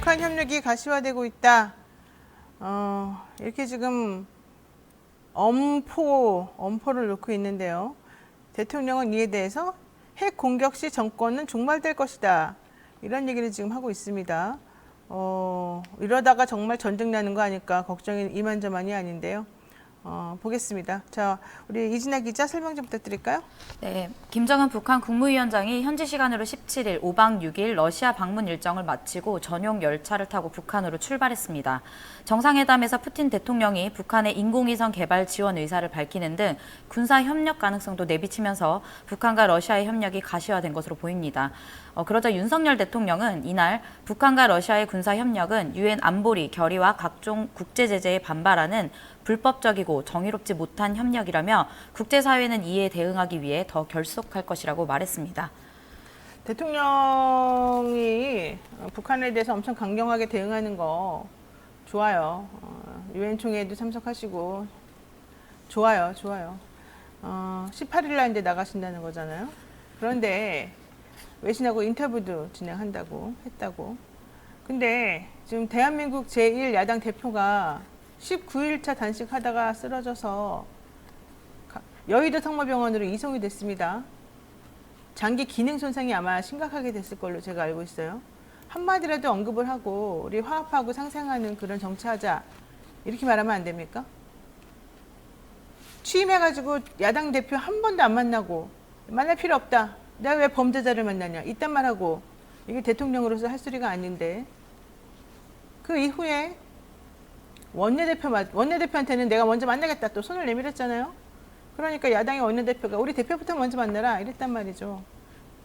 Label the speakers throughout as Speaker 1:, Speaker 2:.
Speaker 1: 북한 협력이 가시화되고 있다. 이렇게 지금 엄포를 놓고 있는데요. 대통령은 이에 대해서 핵 공격 시 정권은 종말될 것이다. 이런 얘기를 지금 하고 있습니다. 이러다가 정말 전쟁 나는 거 아닐까 걱정이 이만저만이 아닌데요. 보겠습니다. 자, 우리 이진아 기자 설명 좀 부탁드릴까요?
Speaker 2: 네, 김정은 북한 국무위원장이 현지 시간으로 17일 5박 6일 러시아 방문 일정을 마치고 전용 열차를 타고 북한으로 출발했습니다. 정상회담에서 푸틴 대통령이 북한의 인공위성 개발 지원 의사를 밝히는 등 군사 협력 가능성도 내비치면서 북한과 러시아의 협력이 가시화된 것으로 보입니다. 그러자 윤석열 대통령은 이날 북한과 러시아의 군사 협력은 유엔 안보리 결의와 각종 국제 제재에 반발하는 불법적이고 정의롭지 못한 협력이라며 국제사회는 이에 대응하기 위해 더 결속할 것이라고 말했습니다.
Speaker 1: 대통령이 북한에 대해서 엄청 강경하게 대응하는 거 좋아요. 유엔 총회에도 참석하시고 좋아요. 18일 날 이제 나가신다는 거잖아요. 그런데 외신하고 인터뷰도 진행한다고 했다고. 근데 지금 대한민국 제1야당 대표가 19일차 단식하다가 쓰러져서 여의도 성모병원으로 이송이 됐습니다. 장기 기능 손상이 아마 심각하게 됐을 걸로 제가 알고 있어요. 한마디라도 언급을 하고 우리 화합하고 상생하는 그런 정치하자 이렇게 말하면 안 됩니까? 취임해가지고 야당 대표 한 번도 안 만나고 만날 필요 없다. 내가 왜 범죄자를 만나냐 이딴 말하고 이게 대통령으로서 할 소리가 아닌데 그 이후에 원내대표한테는 내가 먼저 만나겠다 또 손을 내밀었잖아요. 그러니까 야당의 원내대표가 우리 대표부터 먼저 만나라 이랬단 말이죠.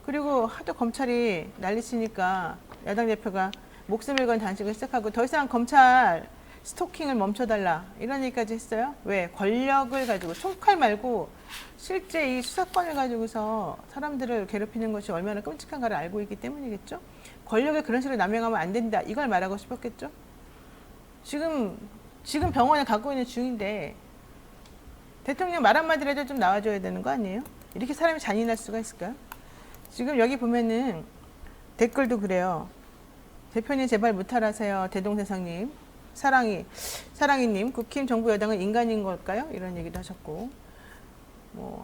Speaker 1: 그리고 하도 검찰이 난리치니까 야당 대표가 목숨을 건 단식을 시작하고 더 이상 검찰 스토킹을 멈춰달라 이런 얘기까지 했어요. 왜? 권력을 가지고 총칼 말고 실제 이 수사권을 가지고서 사람들을 괴롭히는 것이 얼마나 끔찍한가를 알고 있기 때문이겠죠. 권력을 그런 식으로 남용하면 안 된다 이걸 말하고 싶었겠죠. 지금 병원에 갖고 있는 중인데 대통령 말 한마디라도 좀 나와줘야 되는 거 아니에요? 이렇게 사람이 잔인할 수가 있을까요? 지금 여기 보면은 댓글도 그래요. 대표님 제발 무탈하세요. 대동세상님. 사랑이님, 국힘 정부 여당은 인간인 걸까요? 이런 얘기도 하셨고,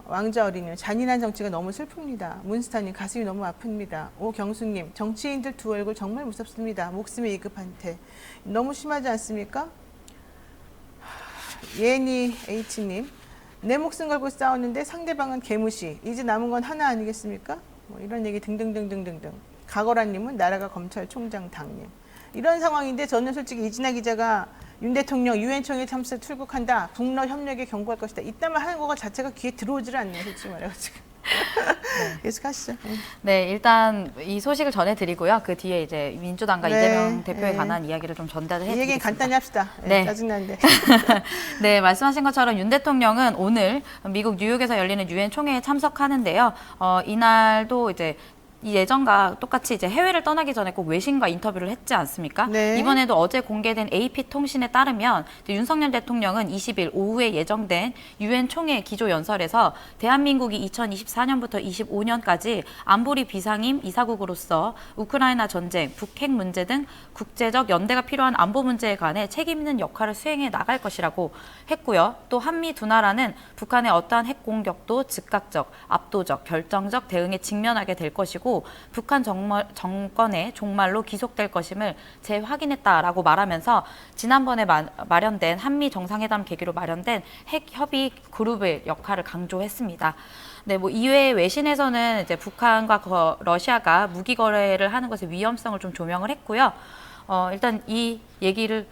Speaker 1: 왕자 어린이 잔인한 정치가 너무 슬픕니다. 문스타님 가슴이 너무 아픕니다. 오경수님 정치인들 두 얼굴 정말 무섭습니다. 목숨이 위급한테 너무 심하지 않습니까? 예니 H님 내 목숨 걸고 싸웠는데 상대방은 개무시 이제 남은 건 하나 아니겠습니까? 이런 얘기 등등등등등등. 가거라님은 나라가 검찰총장 당님. 이런 상황인데 저는 솔직히 이진아 기자가 윤 대통령 유엔 총회 참석 출국한다. 북러 협력에 경고할 것이다. 이딴 말 하는 거 자체가 귀에 들어오질 않네요. 솔직히 말해가지고. 네. 계속하시죠.
Speaker 2: 네, 일단 이 소식을 전해드리고요. 그 뒤에 이제 민주당과 이재명 대표에 관한 이야기를 좀 전달을 해드리겠습니다.
Speaker 1: 이 얘기는 간단히 합시다.
Speaker 2: 네.
Speaker 1: 짜증나는데.
Speaker 2: 네, 말씀하신 것처럼 윤 대통령은 오늘 미국 뉴욕에서 열리는 유엔 총회에 참석하는데요. 이날도 이제 이 예전과 똑같이 이제 해외를 떠나기 전에 꼭 외신과 인터뷰를 했지 않습니까?
Speaker 1: 네.
Speaker 2: 이번에도 어제 공개된 AP통신에 따르면 윤석열 대통령은 20일 오후에 예정된 유엔 총회 기조연설에서 대한민국이 2024년부터 25년까지 안보리 비상임 이사국으로서 우크라이나 전쟁, 북핵 문제 등 국제적 연대가 필요한 안보 문제에 관해 책임 있는 역할을 수행해 나갈 것이라고 했고요. 또 한미 두 나라는 북한의 어떠한 핵 공격도 즉각적, 압도적, 결정적 대응에 직면하게 될 것이고 북한 정권의 종말로 기속될 것임을 재확인했다라고 말하면서 지난번에 마련된 한미 정상회담 계기로 마련된 핵 협의 그룹의 역할을 강조했습니다. 네, 이외에 외신에서는 이제 북한과 러시아가 무기 거래를 하는 것의 위험성을 좀 조명을 했고요. 일단 이 얘기를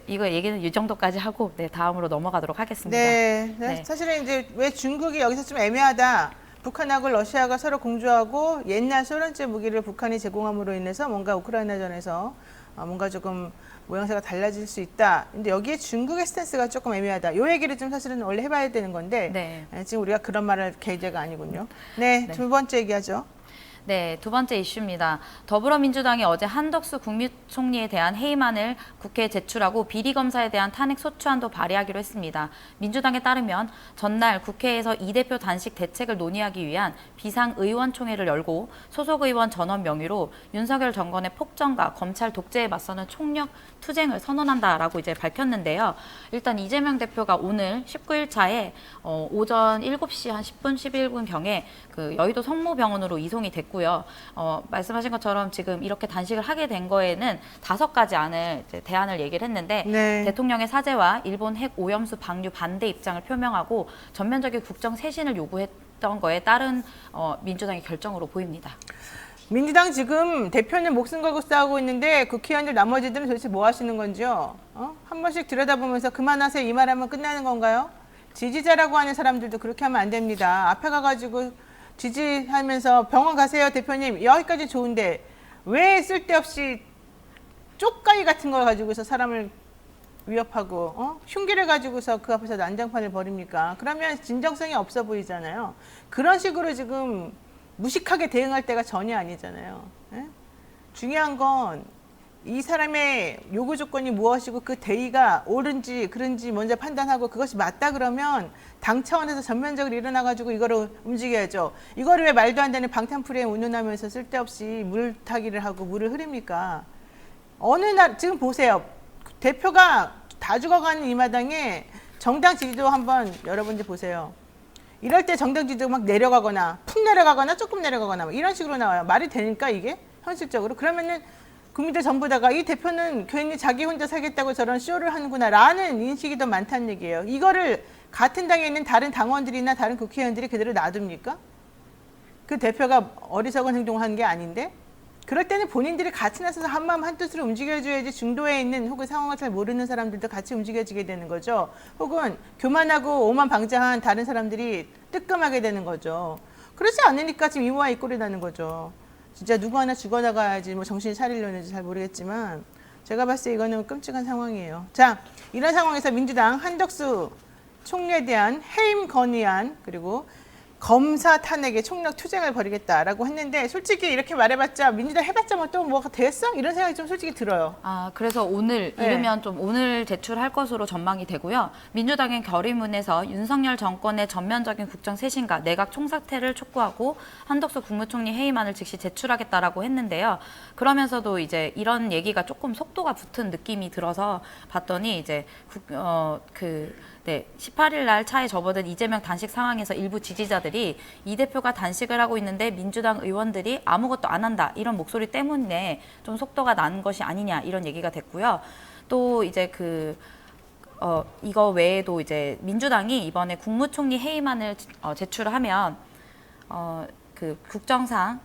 Speaker 2: 이거 얘기는 이 정도까지 하고 다음으로 넘어가도록 하겠습니다.
Speaker 1: 네. 사실은 이제 왜 중국이 여기서 좀 애매하다. 북한하고 러시아가 서로 공조하고 옛날 소련제 무기를 북한이 제공함으로 인해서 뭔가 우크라이나전에서 뭔가 조금 모양새가 달라질 수 있다. 근데 여기에 중국의 스탠스가 조금 애매하다. 이 얘기를 좀 사실은 원래 해봐야 되는 건데 지금 우리가 그런 말을 계제가 아니군요. 네, 두 번째 얘기하죠.
Speaker 2: 네, 두 번째 이슈입니다. 더불어민주당이 어제 한덕수 국무총리에 대한 해임안을 국회에 제출하고 비리검사에 대한 탄핵 소추안도 발의하기로 했습니다. 민주당에 따르면 전날 국회에서 이 대표 단식 대책을 논의하기 위한 비상의원총회를 열고 소속 의원 전원 명의로 윤석열 정권의 폭정과 검찰 독재에 맞서는 총력 투쟁을 선언한다라고 이제 밝혔는데요. 일단 이재명 대표가 오늘 19일 차에 오전 7시 한 10분, 11분경에 그 여의도 성모병원으로 이송이 됐고요. 말씀하신 것처럼 지금 이렇게 단식을 하게 된 거에는 5가지 안을 이제 대안을 얘기를 했는데
Speaker 1: 네.
Speaker 2: 대통령의 사죄와 일본 핵 오염수 방류 반대 입장을 표명하고 전면적인 국정 쇄신을 요구했던 거에 따른 민주당의 결정으로 보입니다.
Speaker 1: 민주당 지금 대표는 목숨 걸고 싸우고 있는데 국회의원들 나머지들은 도대체 뭐 하시는 건지요? 한 번씩 들여다보면서 그만하세요 이 말하면 끝나는 건가요? 지지자라고 하는 사람들도 그렇게 하면 안 됩니다. 앞에 가가지고 지지하면서 병원 가세요 대표님 여기까지 좋은데 왜 쓸데없이 쪽가위 같은 걸 가지고서 사람을 위협하고 흉기를 가지고서 그 앞에서 난장판을 벌입니까? 그러면 진정성이 없어 보이잖아요. 그런 식으로 지금 무식하게 대응할 때가 전혀 아니잖아요. 예? 중요한 건 이 사람의 요구 조건이 무엇이고 그 대의가 옳은지 그른지 먼저 판단하고 그것이 맞다 그러면 당 차원에서 전면적으로 일어나가지고 이거를 움직여야죠. 이거를 왜 말도 안 되는 방탄프레임 운운하면서 쓸데없이 물타기를 하고 물을 흐립니까? 어느 날 지금 보세요. 대표가 다 죽어가는 이 마당에 정당 지지도 한번 여러분들 보세요. 이럴 때 정당 지지도가 막 내려가거나 푹 내려가거나 조금 내려가거나 뭐 이런 식으로 나와요. 말이 되니까 이게 현실적으로. 그러면은 국민들 전부 다가 이 대표는 괜히 자기 혼자 살겠다고 저런 쇼를 하는구나 라는 인식이 더 많다는 얘기예요. 이거를 같은 당에 있는 다른 당원들이나 다른 국회의원들이 그대로 놔둡니까? 그 대표가 어리석은 행동을 한 게 아닌데? 그럴 때는 본인들이 같이 나서서 한마음 한뜻으로 움직여줘야지 중도에 있는 혹은 상황을 잘 모르는 사람들도 같이 움직여지게 되는 거죠. 혹은 교만하고 오만방자한 다른 사람들이 뜨끔하게 되는 거죠. 그렇지 않으니까 지금 이모와 이 꼴이 나는 거죠. 진짜 누구 하나 죽어나가야지 뭐 정신 차리려는지 잘 모르겠지만 제가 봤을 때 이거는 끔찍한 상황이에요. 자, 이런 상황에서 민주당 한덕수 총리에 대한 해임 건의안 그리고 검사 탄핵에 총력 투쟁을 벌이겠다라고 했는데 솔직히 이렇게 말해봤자 민주당 해봤자 뭐 또 뭐가 됐어? 이런 생각이 좀 솔직히 들어요.
Speaker 2: 그래서 오늘
Speaker 1: 네.
Speaker 2: 이르면 좀 오늘 제출할 것으로 전망이 되고요. 민주당은 결의문에서 윤석열 정권의 전면적인 국정 쇄신과 내각 총사퇴를 촉구하고 한덕수 국무총리 해임안을 즉시 제출하겠다라고 했는데요. 그러면서도 이제 이런 얘기가 조금 속도가 붙은 느낌이 들어서 봤더니 이제 18일 날 차에 접어든 이재명 단식 상황에서 일부 지지자들이 이 대표가 단식을 하고 있는데 민주당 의원들이 아무것도 안 한다 이런 목소리 때문에 좀 속도가 난 것이 아니냐 이런 얘기가 됐고요. 또 이제 이거 외에도 이제 민주당이 이번에 국무총리 해임안을 제출하면 국정상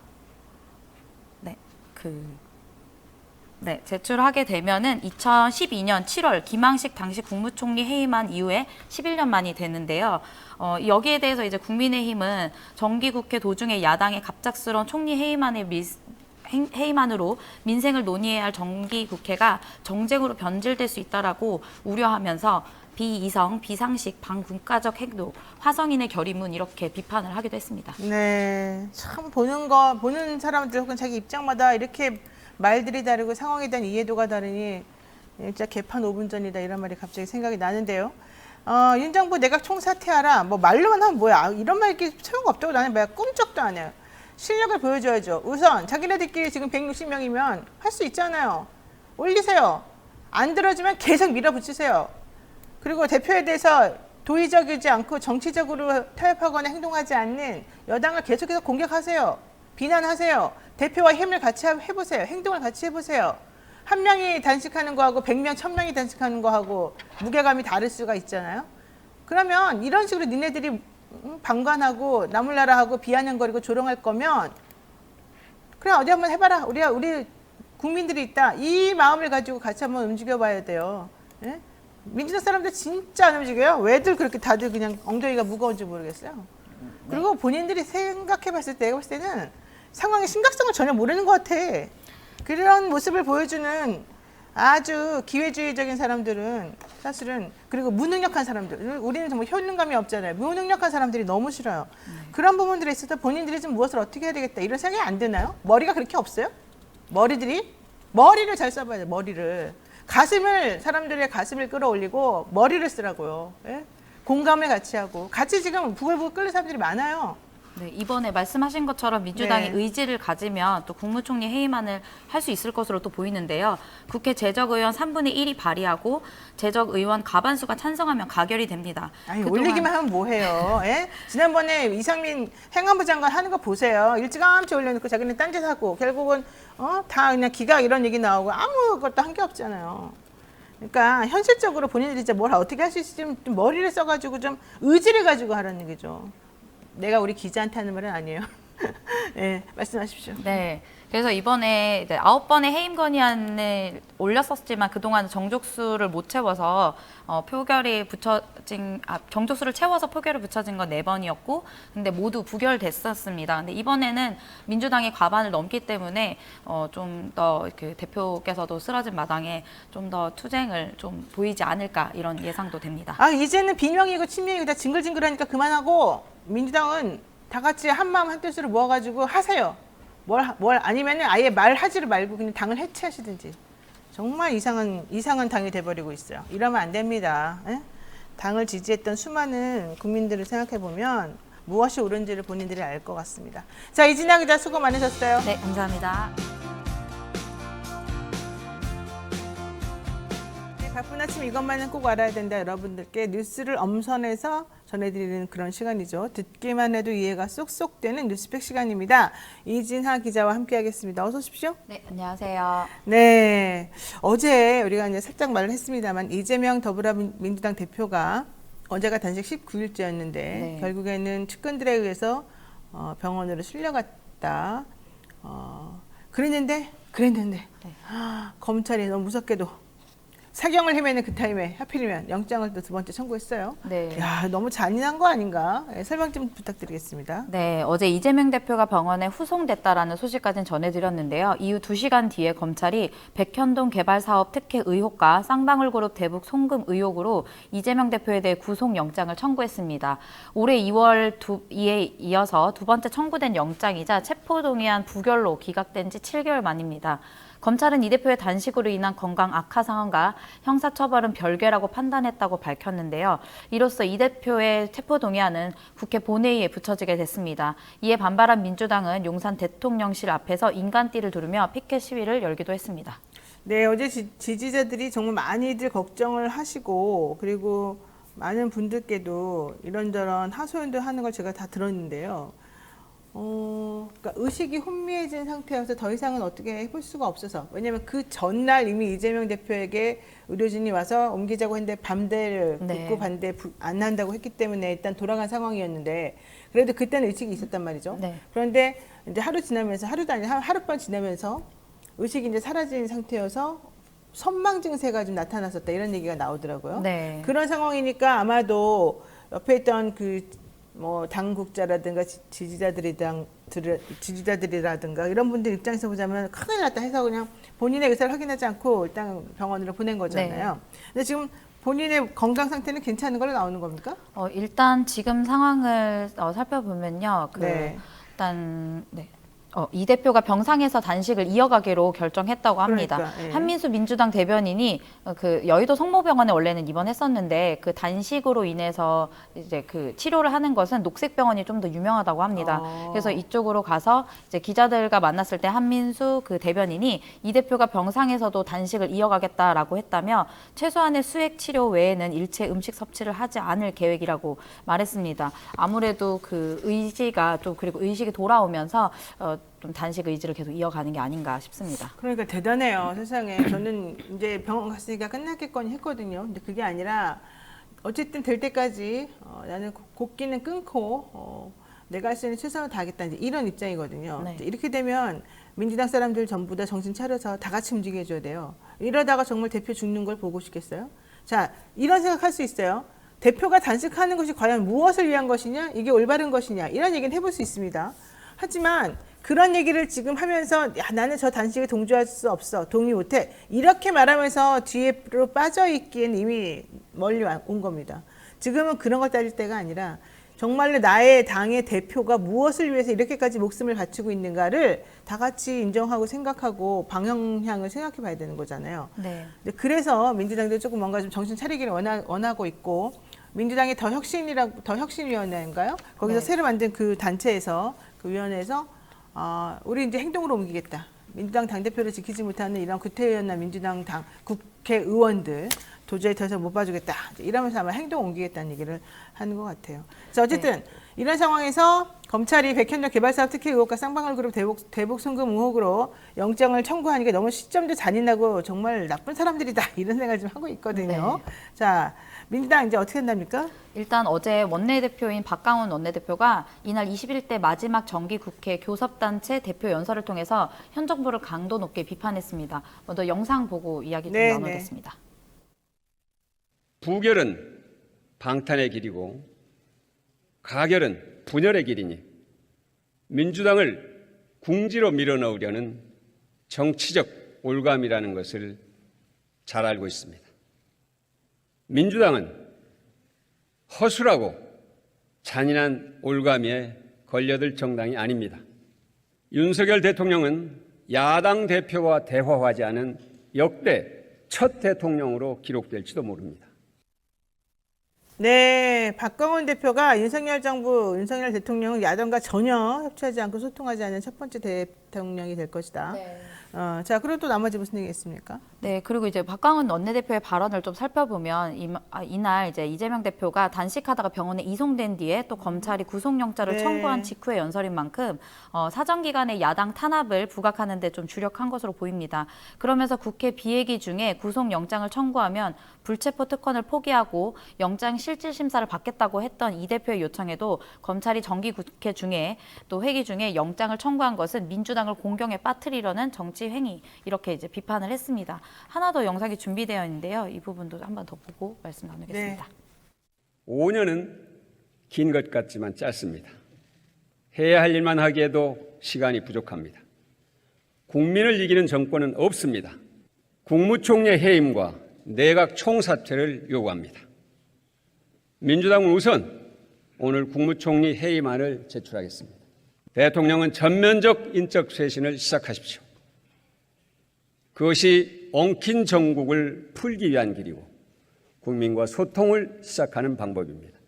Speaker 2: 제출하게 되면은 2012년 7월 김항식 당시 국무총리 해임안 이후에 11년 만이 되는데요. 여기에 대해서 이제 국민의힘은 정기국회 도중에 야당의 갑작스러운 총리 해임안으로 민생을 논의해야 할 정기국회가 정쟁으로 변질될 수 있다라고 우려하면서 비이성, 비상식, 반국가적 행동, 화성인의 결의문 이렇게 비판을 하기도 했습니다.
Speaker 1: 네, 참 보는 사람들 혹은 자기 입장마다 이렇게 말들이 다르고 상황에 대한 이해도가 다르니 진짜 개판 5분 전이다 이런 말이 갑자기 생각이 나는데요. 윤 정부 내각 총사퇴하라. 뭐 말로만 하면 뭐야. 이런 말 이렇게 소용가 없다고 나는 말 꿈쩍도 안 해요. 실력을 보여줘야죠. 우선 자기네들끼리 지금 160명이면 할 수 있잖아요. 올리세요. 안 들어주면 계속 밀어붙이세요. 그리고 대표에 대해서 도의적이지 않고 정치적으로 타협하거나 행동하지 않는 여당을 계속해서 공격하세요. 비난하세요. 대표와 힘을 같이 해보세요. 행동을 같이 해보세요. 한 명이 단식하는 거하고 100명, 1000명이 단식하는 거하고 무게감이 다를 수가 있잖아요. 그러면 이런 식으로 니네들이 방관하고 나몰라라 비아냥거리고 조롱할 거면 그래 어디 한번 해봐라. 우리 국민들이 있다. 이 마음을 가지고 같이 한번 움직여봐야 돼요. 예? 민주당 사람들 진짜 안 움직여요. 왜들 그렇게 다들 그냥 엉덩이가 무거운지 모르겠어요. 그리고 본인들이 생각해봤을 때 내가 봤을 때는 상황의 심각성을 전혀 모르는 것 같아. 그런 모습을 보여주는 아주 기회주의적인 사람들은 사실은. 그리고 무능력한 사람들, 우리는 정말 효능감이 없잖아요. 무능력한 사람들이 너무 싫어요. 그런 부분들에 있어서 본인들이 좀 무엇을 어떻게 해야 되겠다 이런 생각이 안 드나요? 머리가 그렇게 없어요? 머리를 잘 써봐야 돼요. 머리를. 사람들의 가슴을 끌어올리고 머리를 쓰라고요. 예? 공감을 같이 하고 같이 지금 부글부글 끓는 사람들이 많아요.
Speaker 2: 네, 이번에 말씀하신 것처럼 민주당이
Speaker 1: 네.
Speaker 2: 의지를 가지면 또 국무총리 해임안을 할 수 있을 것으로 또 보이는데요. 국회 재적의원 3분의 1이 발의하고 재적의원 과반수가 찬성하면 가결이 됩니다.
Speaker 1: 아니,
Speaker 2: 그동안
Speaker 1: 올리기만 하면 뭐해요? 예? 지난번에 이상민 행안부 장관 하는 거 보세요. 일찌감치 올려놓고 자기는 딴짓 하고 결국은 다 그냥 기각 이런 얘기 나오고 아무것도 한 게 없잖아요. 그러니까 현실적으로 본인들이 진짜 뭘 어떻게 할 수 있을지 좀 머리를 써가지고 좀 의지를 가지고 하라는 얘기죠. 내가 우리 기자한테 하는 말은 아니에요. 네, 말씀하십시오.
Speaker 2: 네. 그래서 이번에 이제 9번의 해임 건의안을 올렸었지만 그동안 정족수를 못 채워서 정족수를 채워서 표결이 붙여진 건 4번이었고 근데 모두 부결됐었습니다. 근데 이번에는 민주당이 과반을 넘기 때문에 좀 더 그 대표께서도 쓰러진 마당에 좀 더 투쟁을 좀 보이지 않을까 이런 예상도 됩니다.
Speaker 1: 아, 이제는 비명이고 친명이고 다 징글징글하니까 그만하고 민주당은 다 같이 한마음 한뜻으로 모아가지고 하세요. 뭘 아니면은 아예 말하지를 말고 그냥 당을 해체하시든지. 정말 이상한 당이 돼버리고 있어요. 이러면 안 됩니다. 에? 당을 지지했던 수많은 국민들을 생각해 보면 무엇이 옳은지를 본인들이 알 것 같습니다. 자, 이진아 기자 수고 많으셨어요.
Speaker 2: 네, 감사합니다.
Speaker 1: 바쁜 아침 이것만은 꼭 알아야 된다. 여러분들께 뉴스를 엄선해서 전해드리는 그런 시간이죠. 듣기만 해도 이해가 쏙쏙 되는 뉴스팩 시간입니다. 이진하 기자와 함께하겠습니다. 어서 오십시오.
Speaker 2: 네, 안녕하세요.
Speaker 1: 네, 어제 우리가 이제 살짝 말을 했습니다만 이재명 더불어민주당 대표가 어제가 단식 19일째였는데
Speaker 2: 네.
Speaker 1: 결국에는 측근들에 의해서 병원으로 실려갔다. 그랬는데
Speaker 2: 네.
Speaker 1: 검찰이 너무 무섭게도 사경을 헤매는 그 타임에 하필이면 영장을 또 2번째 청구했어요.
Speaker 2: 네.
Speaker 1: 야, 너무 잔인한 거 아닌가? 네, 설명 좀 부탁드리겠습니다.
Speaker 2: 네, 어제 이재명 대표가 병원에 후송됐다라는 소식까지는 전해드렸는데요. 이후 2시간 뒤에 검찰이 백현동 개발사업 특혜 의혹과 쌍방울그룹 대북 송금 의혹으로 이재명 대표에 대해 구속영장을 청구했습니다. 올해 2월 이에 이어서 2번째 청구된 영장이자 체포동의안 부결로 기각된 지 7개월 만입니다. 검찰은 이 대표의 단식으로 인한 건강 악화 상황과 형사처벌은 별개라고 판단했다고 밝혔는데요. 이로써 이 대표의 체포동의안은 국회 본회의에 붙여지게 됐습니다. 이에 반발한 민주당은 용산 대통령실 앞에서 인간띠를 두르며 피켓 시위를 열기도 했습니다.
Speaker 1: 네, 어제 지지자들이 정말 많이들 걱정을 하시고 그리고 많은 분들께도 이런저런 하소연도 하는 걸 제가 다 들었는데요. 그러니까 의식이 혼미해진 상태여서 더 이상은 어떻게 해볼 수가 없어서 왜냐하면 그 전날 이미 이재명 대표에게 의료진이 와서 옮기자고 했는데 반대를
Speaker 2: 네.
Speaker 1: 반대 안 한다고 했기 때문에 일단 돌아간 상황이었는데 그래도 그때는 의식이 있었단 말이죠.
Speaker 2: 네.
Speaker 1: 그런데 이제 하루도 아니라 하룻밤 지나면서 의식이 이제 사라진 상태여서 선망 증세가 좀 나타났었다 이런 얘기가 나오더라고요.
Speaker 2: 네.
Speaker 1: 그런 상황이니까 아마도 옆에 있던 당국자라든가 지지자들이라든가 이런 분들 입장에서 보자면 큰일 났다 해서 그냥 본인의 의사를 확인하지 않고 일단 병원으로 보낸 거잖아요.
Speaker 2: 네.
Speaker 1: 근데 지금 본인의 건강 상태는 괜찮은 걸로 나오는 겁니까?
Speaker 2: 일단 지금 상황을 살펴보면요.
Speaker 1: 네.
Speaker 2: 일단 이 대표가 병상에서 단식을 이어가기로 결정했다고 합니다.
Speaker 1: 그러니까, 예.
Speaker 2: 한민수 민주당 대변인이 그 여의도 성모병원에 원래는 입원했었는데 그 단식으로 인해서 이제 그 치료를 하는 것은 녹색병원이 좀 더 유명하다고 합니다. 그래서 이쪽으로 가서 이제 기자들과 만났을 때 한민수 그 대변인이 이 대표가 병상에서도 단식을 이어가겠다라고 했다며 최소한의 수액 치료 외에는 일체 음식 섭취를 하지 않을 계획이라고 말했습니다. 아무래도 그 의지가 좀 그리고 의식이 돌아오면서 좀 단식 의지를 계속 이어가는 게 아닌가 싶습니다.
Speaker 1: 그러니까 대단해요. 세상에. 저는 이제 병원 갔으니까 끝났겠거니 했거든요. 근데 그게 아니라 어쨌든 될 때까지 나는 곡기는 끊고 내가 할 수 있는 최선을 다하겠다 이제 이런 입장이거든요.
Speaker 2: 네.
Speaker 1: 이렇게 되면 민주당 사람들 전부 다 정신 차려서 다 같이 움직여 줘야 돼요. 이러다가 정말 대표 죽는 걸 보고 싶겠어요? 자, 이런 생각할 수 있어요. 대표가 단식하는 것이 과연 무엇을 위한 것이냐? 이게 올바른 것이냐? 이런 얘기는 해볼 수 있습니다. 하지만 그런 얘기를 지금 하면서 야, 나는 저 단식에 동조할 수 없어. 동의 못해. 이렇게 말하면서 뒤로 빠져 있기엔 이미 멀리 온 겁니다. 지금은 그런 걸 따질 때가 아니라 정말로 나의 당의 대표가 무엇을 위해서 이렇게까지 목숨을 바치고 있는가를 다 같이 인정하고 생각하고 방향을 생각해 봐야 되는 거잖아요.
Speaker 2: 네.
Speaker 1: 그래서 민주당도 조금 뭔가 좀 정신 차리기를 원하고 있고, 민주당이 더 혁신위원회인가요? 거기서
Speaker 2: 네.
Speaker 1: 새로 만든 그 단체에서, 그 위원회에서 우리 이제 행동으로 옮기겠다. 민주당 당대표를 지키지 못하는 이런 구태의원이나 민주당 국회의원들 도저히 더 이상 못 봐주겠다. 이러면서 아마 행동 옮기겠다는 얘기를 하는 것 같아요. 그래서 어쨌든 이런 상황에서 검찰이 백현역 개발사업 특혜 의혹과 쌍방울 그룹 대북 송금 의혹으로 영장을 청구하니까 너무 시점도 잔인하고 정말 나쁜 사람들이다. 이런 생각을 좀 하고 있거든요. 자, 민주당 이제 어떻게 한답니까?
Speaker 2: 일단 어제 원내대표인 박강원 원내대표가 이날 21대 마지막 정기국회 교섭단체 대표 연설을 통해서 현 정부를 강도 높게 비판했습니다. 먼저 영상 보고 이야기 좀 나누겠습니다.
Speaker 3: 부결은 방탄의 길이고 가결은 분열의 길이니 민주당을 궁지로 밀어넣으려는 정치적 올감이라는 것을 잘 알고 있습니다. 민주당은 허술하고 잔인한 올가미에 걸려들 정당이 아닙니다. 윤석열 대통령은 야당 대표와 대화하지 않은 역대 첫 대통령으로 기록될지도 모릅니다.
Speaker 1: 네, 박광원 대표가 윤석열 대통령은 야당과 전혀 협치하지 않고 소통하지 않은 첫 번째 대통령이 될 것이다.
Speaker 2: 네.
Speaker 1: 자, 그리고 또 나머지 무슨 얘기 있습니까?
Speaker 2: 네, 그리고 이제 박광원 원내대표의 발언을 좀 살펴보면 이날 이제 이재명 대표가 단식하다가 병원에 이송된 뒤에 또 검찰이 구속영장을 청구한 직후의 연설인 만큼 사정 기간에 야당 탄압을 부각하는 데 좀 주력한 것으로 보입니다. 그러면서 국회 비회기 중에 구속영장을 청구하면 불체포 특권을 포기하고 영장 실질 심사를 받겠다고 했던 이 대표의 요청에도 검찰이 정기국회 중에 또 회기 중에 영장을 청구한 것은 민주당을 공경에 빠뜨리려는 정치 행위 이렇게 이제 비판을 했습니다. 하나 더 영상이 준비되어 있는데요. 이 부분도 한 번 더 보고 말씀 나누겠습니다.
Speaker 1: 네.
Speaker 3: 5년은 긴 것 같지만 짧습니다. 해야 할 일만 하기에도 시간이 부족합니다. 국민을 이기는 정권은 없습니다. 국무총리의 해임과 내각 총사퇴를 요구합니다. 민주당은 우선 오늘 국무총리 해임안을 제출하겠습니다. 대통령은 전면적 인적 쇄신을 시작하십시오. 그것이 엉킨 정국을 풀기 위한 길이고 국민과 소통을 시작하는 방법입니다.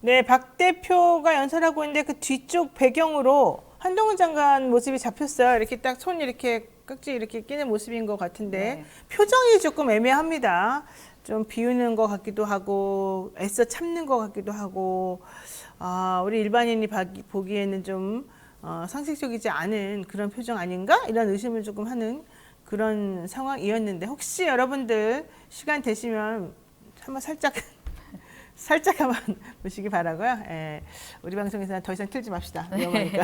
Speaker 1: 네, 박 대표가 연설하고 있는데 그 뒤쪽 배경으로 한동훈 장관 모습이 잡혔어요. 이렇게 딱 손 이렇게 깍지 이렇게 끼는 모습인 것 같은데 표정이 조금 애매합니다. 좀 비우는 것 같기도 하고 애써 참는 것 같기도 하고 우리 일반인이 보기에는 좀 상식적이지 않은 그런 표정 아닌가? 이런 의심을 조금 하는 그런 상황이었는데 혹시 여러분들 시간 되시면 한번 살짝 한번 보시기 바라고요. 예, 우리 방송에서는 더 이상 틀지 맙시다. 위험하니까.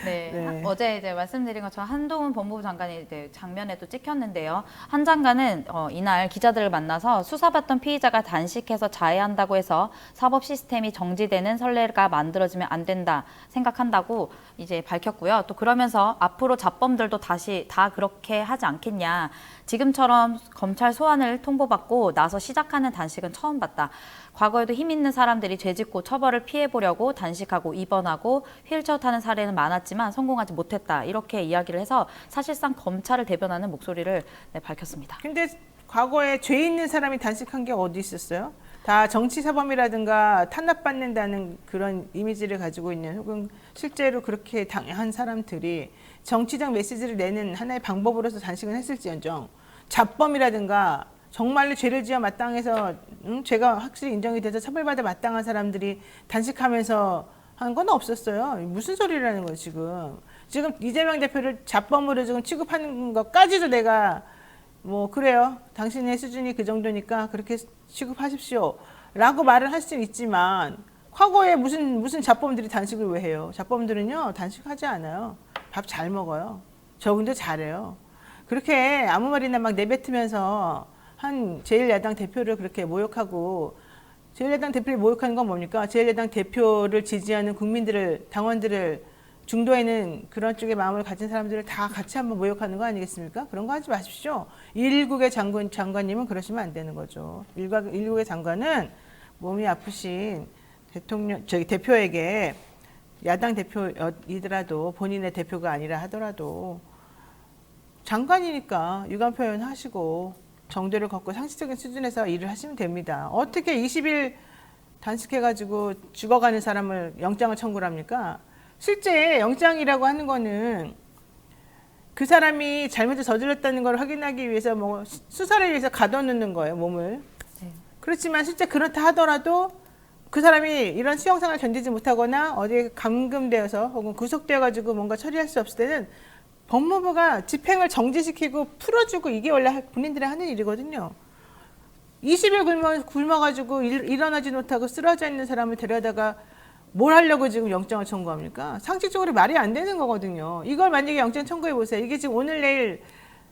Speaker 2: 네.
Speaker 1: 네.
Speaker 2: 어제 이제 말씀드린 것처럼 한동훈 법무부 장관이 이제 장면에 또 찍혔는데요. 한 장관은 이날 기자들을 만나서 수사받던 피의자가 단식해서 자해한다고 해서 사법 시스템이 정지되는 선례가 만들어지면 안 된다 생각한다고 이제 밝혔고요. 또 그러면서 앞으로 잡범들도 다시 다 그렇게 하지 않겠냐. 지금처럼 검찰 소환을 통보받고 나서 시작하는 단식은 처음 봤다. 과거에도 힘 있는 사람들이 죄짓고 처벌을 피해보려고 단식하고 입원하고 휠체어 타는 사례는 많았지만 성공하지 못했다. 이렇게 이야기를 해서 사실상 검찰을 대변하는 목소리를 밝혔습니다.
Speaker 1: 근데 과거에 죄 있는 사람이 단식한 게 어디 있었어요? 다 정치사범이라든가 탄압받는다는 그런 이미지를 가지고 있는 혹은 실제로 그렇게 당한 사람들이 정치적 메시지를 내는 하나의 방법으로서 단식을 했을지언정 잡범이라든가 정말로 죄를 지어 마땅해서 죄가 확실히 인정이 돼서 처벌받아 마땅한 사람들이 단식하면서 한 건 없었어요. 무슨 소리라는 거예요 지금. 지금 이재명 대표를 잡범으로 지금 취급하는 것까지도 내가 뭐 그래요. 당신의 수준이 그 정도니까 그렇게 취급하십시오. 라고 말을 할 수는 있지만 과거에 무슨 잡범들이 단식을 왜 해요? 잡범들은요 단식하지 않아요. 밥 잘 먹어요. 적응도 잘해요. 그렇게 아무 말이나 막 내뱉으면서 한 제1야당 대표를 그렇게 모욕하고 제1야당 대표를 모욕하는 건 뭡니까? 제1야당 대표를 지지하는 국민들을 당원들을 중도에는 그런 쪽의 마음을 가진 사람들을 다 같이 한번 모욕하는 거 아니겠습니까? 그런 거 하지 마십시오. 일국의 장관님은 그러시면 안 되는 거죠. 일국의 장관은 몸이 아프신 대표에게 야당 대표이더라도 본인의 대표가 아니라 하더라도 장관이니까 유감 표현하시고 정도를 걷고 상식적인 수준에서 일을 하시면 됩니다. 어떻게 20일 단식해가지고 죽어가는 사람을 영장을 청구를 합니까? 실제 영장이라고 하는 거는 그 사람이 잘못을 저질렀다는 걸 확인하기 위해서 뭐 수사를 위해서 가둬놓는 거예요, 몸을.
Speaker 2: 네.
Speaker 1: 그렇지만 실제 그렇다 하더라도 그 사람이 이런 수용상을 견디지 못하거나 어디에 감금되어서 혹은 구속되어가지고 뭔가 처리할 수 없을 때는 법무부가 집행을 정지시키고 풀어주고 이게 원래 본인들이 하는 일이거든요. 20일 굶어가지고 일어나지 못하고 쓰러져 있는 사람을 데려다가 뭘 하려고 지금 영장을 청구합니까? 상식적으로 말이 안 되는 거거든요. 이걸 만약에 영장 청구해 보세요. 이게 지금 오늘 내일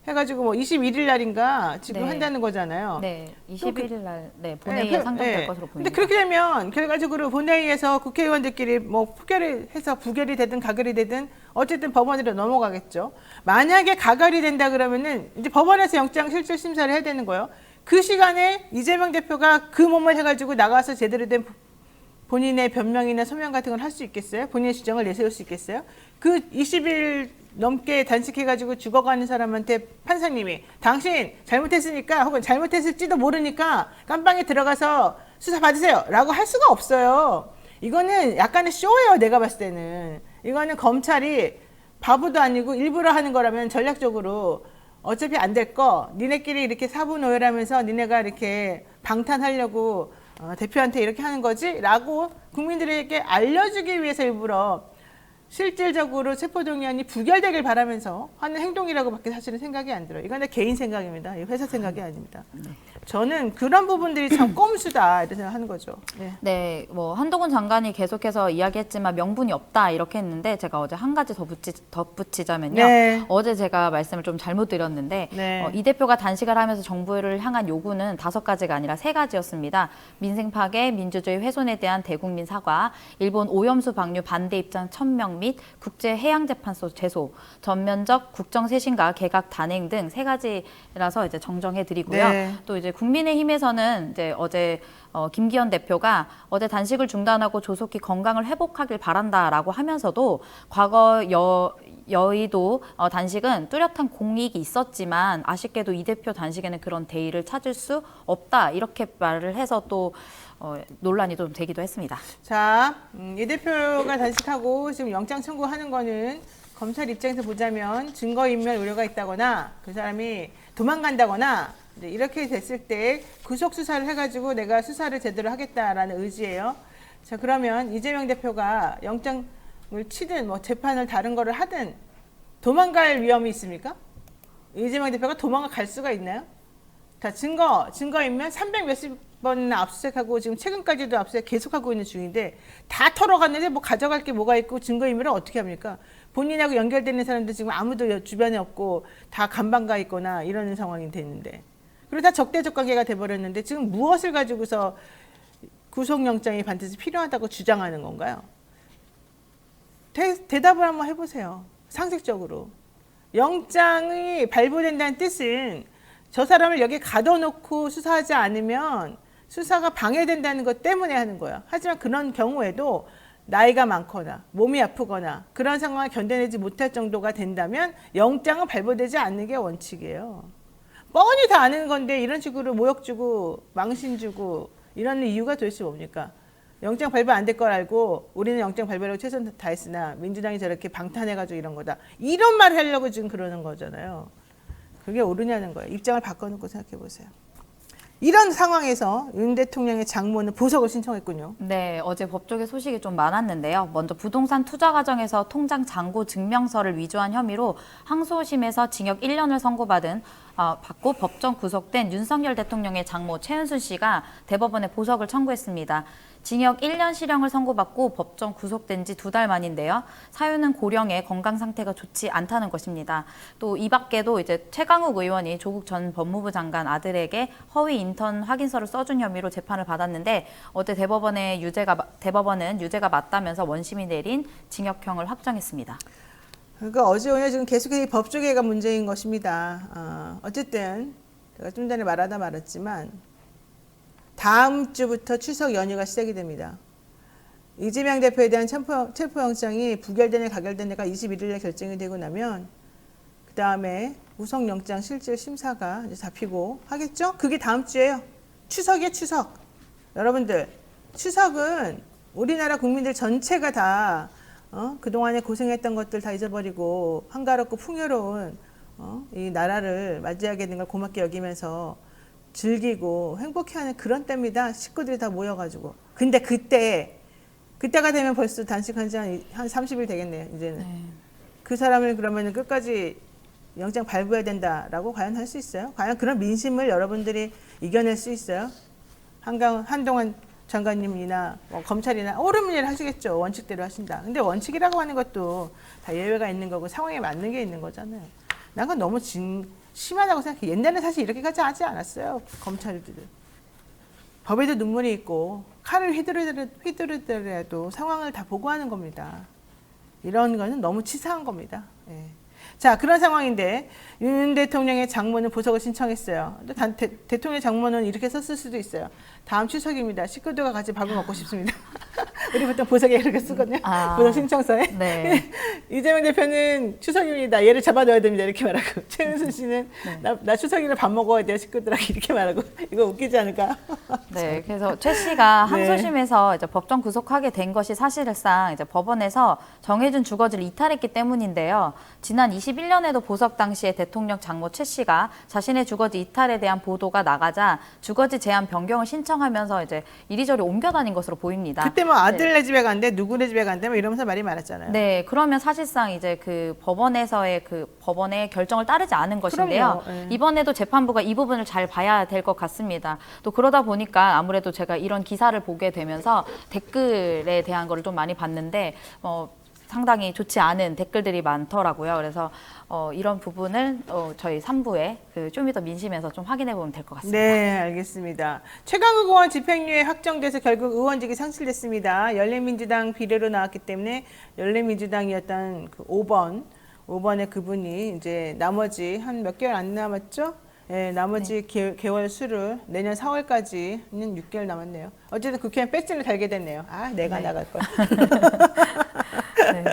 Speaker 1: 해가지고 뭐 21일 날인가 지금
Speaker 2: 네.
Speaker 1: 한다는 거잖아요.
Speaker 2: 네, 21일 날 본회의에 상정될 것으로 보입니다.
Speaker 1: 근데 그렇게 되면 결과적으로 본회의에서 국회의원들끼리 뭐 표결을 해서 부결이 되든 가결이 되든 어쨌든 법원으로 넘어가겠죠. 만약에 가결이 된다 그러면은 이제 법원에서 영장 실질 심사를 해야 되는 거예요. 그 시간에 이재명 대표가 그 몸을 해가지고 나가서 제대로 된 본인의 변명이나 소명 같은 걸 할 수 있겠어요? 본인의 주장을 내세울 수 있겠어요? 그 20일 넘게 단식해가지고 죽어가는 사람한테 판사님이 당신 잘못했으니까 혹은 잘못했을지도 모르니까 깜빵에 들어가서 수사 받으세요 라고 할 수가 없어요. 이거는 약간의 쇼예요. 내가 봤을 때는. 이거는 검찰이 바보도 아니고 일부러 하는 거라면 전략적으로 어차피 안 될 거 니네끼리 이렇게 사부노열하면서 니네가 이렇게 방탄하려고 대표한테 이렇게 하는 거지? 라고 국민들에게 알려주기 위해서 일부러 실질적으로 체포동의안이 부결되길 바라면서 하는 행동이라고밖에 사실은 생각이 안 들어요. 이건 내 개인 생각입니다. 회사 생각이 아닙니다. 저는 그런 부분들이 참 꼼수다 이렇게 생각하는 거죠. 네.
Speaker 2: 네, 뭐 한동훈 장관이 계속해서 이야기했지만 명분이 없다 이렇게 했는데 제가 어제 한 가지 덧붙이자면요.
Speaker 1: 네.
Speaker 2: 어제 제가 말씀을 좀 잘못 드렸는데
Speaker 1: 네.
Speaker 2: 이 대표가 단식을 하면서 정부를 향한 요구는 5가지가 아니라 3가지였습니다. 민생 파괴, 민주주의 훼손에 대한 대국민 사과, 일본 오염수 방류 반대 입장 천명 및 국제해양재판소 제소, 전면적 국정쇄신과 개각 단행 등 3가지라서 이제 정정해드리고요.
Speaker 1: 네.
Speaker 2: 또 이제 국민의힘에서는 이제 어제 김기현 대표가 어제 단식을 중단하고 조속히 건강을 회복하길 바란다라고 하면서도 과거 여의도 단식은 뚜렷한 공익이 있었지만 아쉽게도 이 대표 단식에는 그런 대의를 찾을 수 없다 이렇게 말을 해서 또 논란이 좀 되기도 했습니다.
Speaker 1: 자, 이 대표가 단식하고 지금 영장 청구하는 거는 검찰 입장에서 보자면 증거인멸 우려가 있다거나 그 사람이 도망간다거나 이렇게 됐을 때 구속 수사를 해가지고 내가 수사를 제대로 하겠다라는 의지예요. 자, 그러면 이재명 대표가 영장을 치든 뭐 재판을 다른 거를 하든 도망갈 위험이 있습니까? 이재명 대표가 도망갈 수가 있나요? 자, 증거인멸 300 몇십 번이나 압수수색하고 지금 최근까지도 압수수색 계속하고 있는 중인데 다 털어갔는데 뭐 가져갈 게 뭐가 있고 증거인멸을 어떻게 합니까? 본인하고 연결되는 사람들 지금 아무도 주변에 없고 다 감방가 있거나 이러는 상황이 됐는데 그리고 다 적대적 관계가 돼버렸는데 지금 무엇을 가지고서 구속영장이 반드시 필요하다고 주장하는 건가요? 대답을 한번 해보세요. 상식적으로. 영장이 발부된다는 뜻은 저 사람을 여기 가둬놓고 수사하지 않으면 수사가 방해된다는 것 때문에 하는 거예요. 하지만 그런 경우에도 나이가 많거나 몸이 아프거나 그런 상황을 견뎌내지 못할 정도가 된다면 영장은 발부되지 않는 게 원칙이에요. 뻔히 다 아는 건데 이런 식으로 모욕 주고 망신 주고 이런 이유가 도대체 뭡니까? 영장 발부 안 될 걸 알고 우리는 영장 발부라고 최선 다했으나 민주당이 저렇게 방탄해가지고 이런 거다. 이런 말을 하려고 지금 그러는 거잖아요. 그게 옳으냐는 거예요. 입장을 바꿔놓고 생각해 보세요. 이런 상황에서 윤 대통령의 장모는 보석을 신청했군요.
Speaker 2: 네, 어제 법조계 소식이 좀 많았는데요. 먼저 부동산 투자 과정에서 통장 잔고 증명서를 위조한 혐의로 항소심에서 징역 1년을 선고받은 받고 법정 구속된 윤석열 대통령의 장모 최은순 씨가 대법원에 보석을 청구했습니다. 징역 1년 실형을 선고받고 법정 구속된 지 2달 만인데요. 사유는 고령의 건강 상태가 좋지 않다는 것입니다. 또 이 밖에도 이제 최강욱 의원이 조국 전 법무부 장관 아들에게 허위 인턴 확인서를 써준 혐의로 재판을 받았는데 어제 대법원은 유죄가 맞다면서 원심이 내린 징역형을 확정했습니다.
Speaker 1: 그러니까 어제 오늘 지금 계속해서 이 법조계가 문제인 것입니다. 어쨌든 제가 좀 전에 말하다 말았지만 다음 주부터 추석 연휴가 시작이 됩니다. 이재명 대표에 대한 체포영장이 부결되네 가결되네가 21일에 결정이 되고 나면 그 다음에 구속영장 실질 심사가 이제 잡히고 하겠죠? 그게 다음 주예요. 추석이에요, 추석. 여러분들, 추석은 우리나라 국민들 전체가 다 그동안에 고생했던 것들 다 잊어버리고 한가롭고 풍요로운 이 나라를 맞이하게 된 걸 고맙게 여기면서 즐기고 행복해하는 그런 때입니다. 식구들이 다 모여가지고. 근데 그때가 되면 벌써 단식한 지 한 30일 되겠네요. 이제는. 그 사람을 그러면 끝까지 영장 발부해야 된다라고 과연 할 수 있어요? 과연 그런 민심을 여러분들이 이겨낼 수 있어요? 한동안 장관님이나 검찰이나 옳은 일을 하시겠죠. 원칙대로 하신다. 근데 원칙이라고 하는 것도 다 예외가 있는 거고 상황에 맞는 게 있는 거잖아요. 난 그건 너무 심하다고 생각해. 옛날에 사실 이렇게까지 하지 않았어요. 검찰들은. 법에도 눈물이 있고 칼을 휘두르더라도 상황을 다 보고하는 겁니다. 이런 거는 너무 치사한 겁니다. 예. 자, 그런 상황인데 윤 대통령의 장모는 보석을 신청했어요. 대통령의 장모는 이렇게 썼을 수도 있어요. 다음 추석입니다. 식구들과 같이 밥을 먹고 싶습니다. 우리 보통 보석에 이렇게 쓰거든요. 보석 신청서에.
Speaker 2: 네.
Speaker 1: 이재명 대표는 추석입니다. 얘를 잡아넣어야 됩니다. 이렇게 말하고. 최은순 씨는 나 추석이라 밥 먹어야 돼요. 식구들하고 이렇게 말하고. 이거 웃기지 않을까요?
Speaker 2: 네, 그래서 최 씨가
Speaker 1: 네.
Speaker 2: 항소심에서 이제 법정 구속하게 된 것이 사실상 이제 법원에서 정해준 주거지를 이탈했기 때문인데요. 지난 21년에도 보석 당시에 대통령 장모 최 씨가 자신의 주거지 이탈에 대한 보도가 나가자 주거지 제한 변경을 신청하면서 이제 이리저리 옮겨 다닌 것으로 보입니다.
Speaker 1: 그때 뭐 아들네 집에 간대, 누구네 집에 간대, 뭐 이러면서 말이 많았잖아요.
Speaker 2: 네, 그러면 사실상 이제 그 법원에서의 그 법원의 결정을 따르지 않은 것인데요.
Speaker 1: 그럼요. 네.
Speaker 2: 이번에도 재판부가 이 부분을 잘 봐야 될 것 같습니다. 또 그러다 보니까 아무래도 제가 이런 기사를 보게 되면서 댓글에 대한 거를 좀 많이 봤는데 상당히 좋지 않은 댓글들이 많더라고요. 그래서 이런 부분을 저희 3부에 좀 더 민심에서 좀 확인해 보면 될 것 같습니다.
Speaker 1: 네, 알겠습니다. 최강욱 의원 집행유예 확정돼서 결국 의원직이 상실됐습니다. 열린민주당 비례로 나왔기 때문에 열린민주당이었던 그 5번의 그분이 이제 나머지 한 몇 개월 안 남았죠? 네, 나머지 개월 수를 내년 4월까지는 6개월 남았네요. 어쨌든 국회의원 배지를 달게 됐네요. 내가 나갈 걸. 네.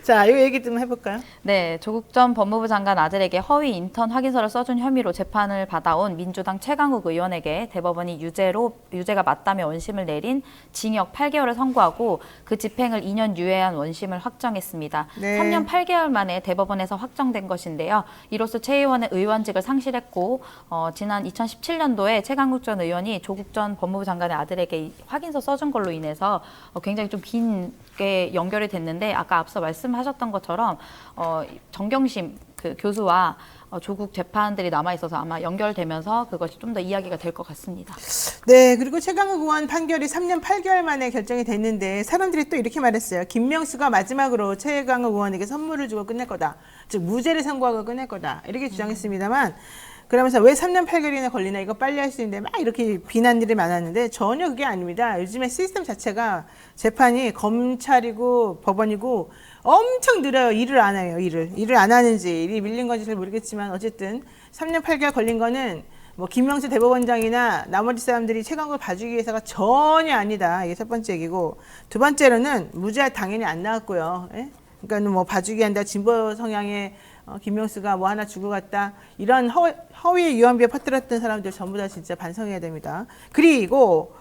Speaker 1: 자, 이 얘기 좀 해볼까요?
Speaker 2: 네, 조국 전 법무부 장관 아들에게 허위 인턴 확인서를 써준 혐의로 재판을 받아온 민주당 최강욱 의원에게 대법원이 유죄가 맞다며 원심을 내린 징역 8개월을 선고하고 그 집행을 2년 유예한 원심을 확정했습니다.
Speaker 1: 네.
Speaker 2: 3년 8개월 만에 대법원에서 확정된 것인데요. 이로써 최 의원의 의원직을 상실했고 지난 2017년도에 최강욱 전 의원이 조국 전 법무부 장관의 아들에게 이 확인서 써준 걸로 인해서 굉장히 좀 긴게 연결이 됐는데 아까 앞서 말씀하셨던 것처럼 정경심 그 교수와 조국 재판들이 남아 있어서 아마 연결되면서 그것이 좀 더 이야기가 될 것 같습니다.
Speaker 1: 네, 그리고 최강욱 의원 판결이 3년 8개월 만에 결정이 됐는데 사람들이 또 이렇게 말했어요. 김명수가 마지막으로 최강욱 의원에게 선물을 주고 끝낼 거다. 즉 무죄를 선고하고 끝낼 거다. 이렇게 주장했습니다만 그러면서 왜 3년 8개월이나 걸리나 이거 빨리 할 수 있는데 막 이렇게 비난들이 많았는데 전혀 그게 아닙니다. 요즘에 시스템 자체가 재판이 검찰이고 법원이고 엄청 느려요. 일을 안 해요. 일을 안 하는지 일이 밀린 건지 잘 모르겠지만 어쨌든 3년 8개월 걸린 거는 뭐 김명수 대법원장이나 나머지 사람들이 최강욱을 봐주기 위해서가 전혀 아니다. 이게 첫 번째 얘기고 두 번째로는 무죄 당연히 안 나왔고요. 예? 그러니까 뭐 봐주기 한다. 진보 성향의 김명수가 뭐 하나 주고 갔다. 이런 허위 유언비어 퍼뜨렸던 사람들 전부 다 진짜 반성해야 됩니다. 그리고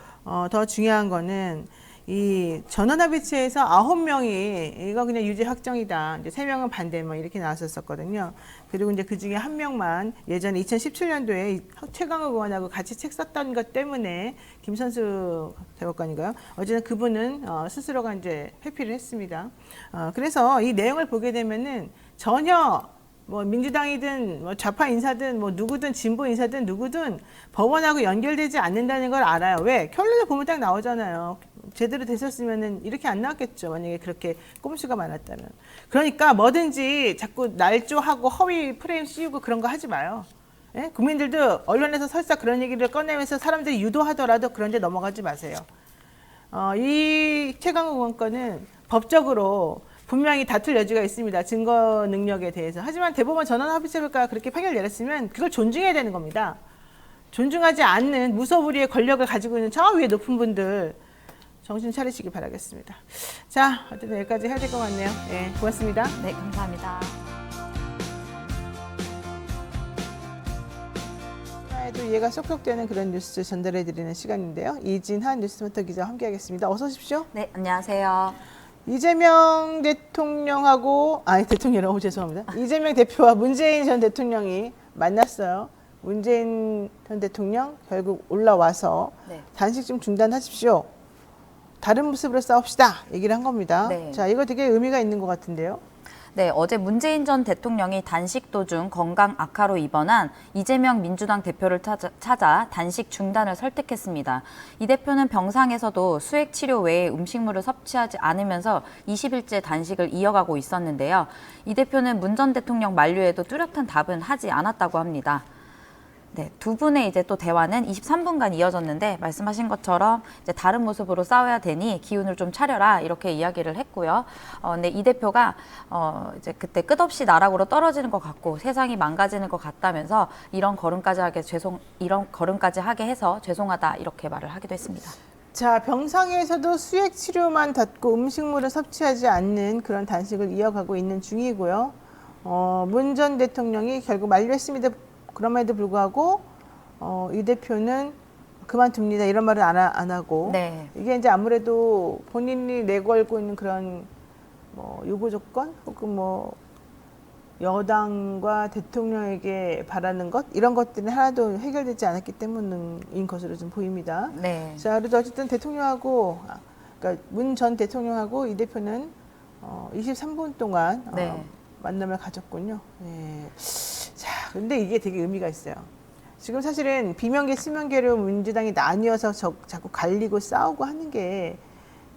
Speaker 1: 더 중요한 거는 이 전원합의체에서 9명이 이거 그냥 유죄 확정이다. 이제 3명은 반대 뭐 이렇게 나왔었거든요. 그리고 이제 그 중에 1명만 예전에 2017년도에 최강욱 의원하고 같이 책 썼던 것 때문에 김선수 대법관인가요? 어쨌든 그분은 스스로가 이제 회피를 했습니다. 그래서 이 내용을 보게 되면은 전혀 뭐 민주당이든 뭐 좌파 인사든 뭐 누구든 진보 인사든 누구든 법원하고 연결되지 않는다는 걸 알아요. 왜? 결론을 보면 딱 나오잖아요. 제대로 됐었으면은 이렇게 안 나왔겠죠. 만약에 그렇게 꼼수가 많았다면. 그러니까 뭐든지 자꾸 날조하고 허위 프레임 씌우고 그런 거 하지 마요. 예? 국민들도 언론에서 설사 그런 얘기를 꺼내면서 사람들이 유도하더라도 그런 데 넘어가지 마세요. 이 최강욱 의원 건은 법적으로 분명히 다툴 여지가 있습니다. 증거 능력에 대해서. 하지만 대법원 전원합의체가 그렇게 판결 내렸으면 그걸 존중해야 되는 겁니다. 존중하지 않는 무소불위의 권력을 가지고 있는 저 위에 높은 분들 정신 차리시기 바라겠습니다. 자, 어쨌든 여기까지 해야 될 것 같네요. 네, 고맙습니다.
Speaker 2: 네, 감사합니다.
Speaker 1: 도 이해가 쏙쏙 되는 그런 뉴스 전달해드리는 시간인데요. 이진한 뉴스모터 기자와 함께하겠습니다. 어서 오십시오.
Speaker 2: 네, 안녕하세요.
Speaker 1: 이재명 대통령하고 대통령이라고 죄송합니다. 이재명 대표와 문재인 전 대통령이 만났어요. 문재인 전 대통령 결국 올라와서
Speaker 2: 네.
Speaker 1: 단식 좀 중단하십시오. 다른 모습으로 싸웁시다. 얘기를 한 겁니다.
Speaker 2: 네.
Speaker 1: 자, 이거 되게 의미가 있는 것 같은데요.
Speaker 2: 네, 어제 문재인 전 대통령이 단식 도중 건강 악화로 입원한 이재명 민주당 대표를 찾아 단식 중단을 설득했습니다. 이 대표는 병상에서도 수액 치료 외에 음식물을 섭취하지 않으면서 20일째 단식을 이어가고 있었는데요. 이 대표는 문 전 대통령 만류에도 뚜렷한 답은 하지 않았다고 합니다. 네, 두 분의 이제 또 대화는 23분간 이어졌는데 말씀하신 것처럼 이제 다른 모습으로 싸워야 되니 기운을 좀 차려라 이렇게 이야기를 했고요. 근데 이 대표가 이제 그때 끝없이 나락으로 떨어지는 것 같고 세상이 망가지는 것 같다면서 이런 걸음까지 하게 해서 죄송하다 이렇게 말을 하기도 했습니다.
Speaker 1: 자, 병상에서도 수액 치료만 받고 음식물을 섭취하지 않는 그런 단식을 이어가고 있는 중이고요. 문 전 대통령이 결국 만류했습니다. 그럼에도 불구하고 이 대표는 그만둡니다. 이런 말은 안 하고
Speaker 2: 네.
Speaker 1: 이게 이제 아무래도 본인이 내걸고 있는 그런 뭐 요구 조건 혹은 뭐 여당과 대통령에게 바라는 것 이런 것들은 하나도 해결되지 않았기 때문인 것으로 좀 보입니다.
Speaker 2: 네.
Speaker 1: 자, 그래도 어쨌든 대통령하고 그러니까 문 전 대통령하고 이 대표는 23분 동안
Speaker 2: 네.
Speaker 1: 만남을 가졌군요. 네. 자, 근데 이게 되게 의미가 있어요. 지금 사실은 비명계, 친명계로 민주당이 나뉘어서 자꾸 갈리고 싸우고 하는 게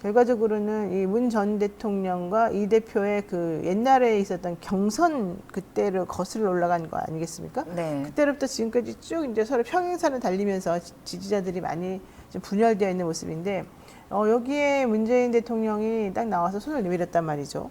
Speaker 1: 결과적으로는 이 문 전 대통령과 이 대표의 그 옛날에 있었던 경선 그때를 거슬러 올라간 거 아니겠습니까?
Speaker 2: 네.
Speaker 1: 그때로부터 지금까지 쭉 이제 서로 평행선을 달리면서 지지자들이 많이 좀 분열되어 있는 모습인데 여기에 문재인 대통령이 딱 나와서 손을 내밀었단 말이죠.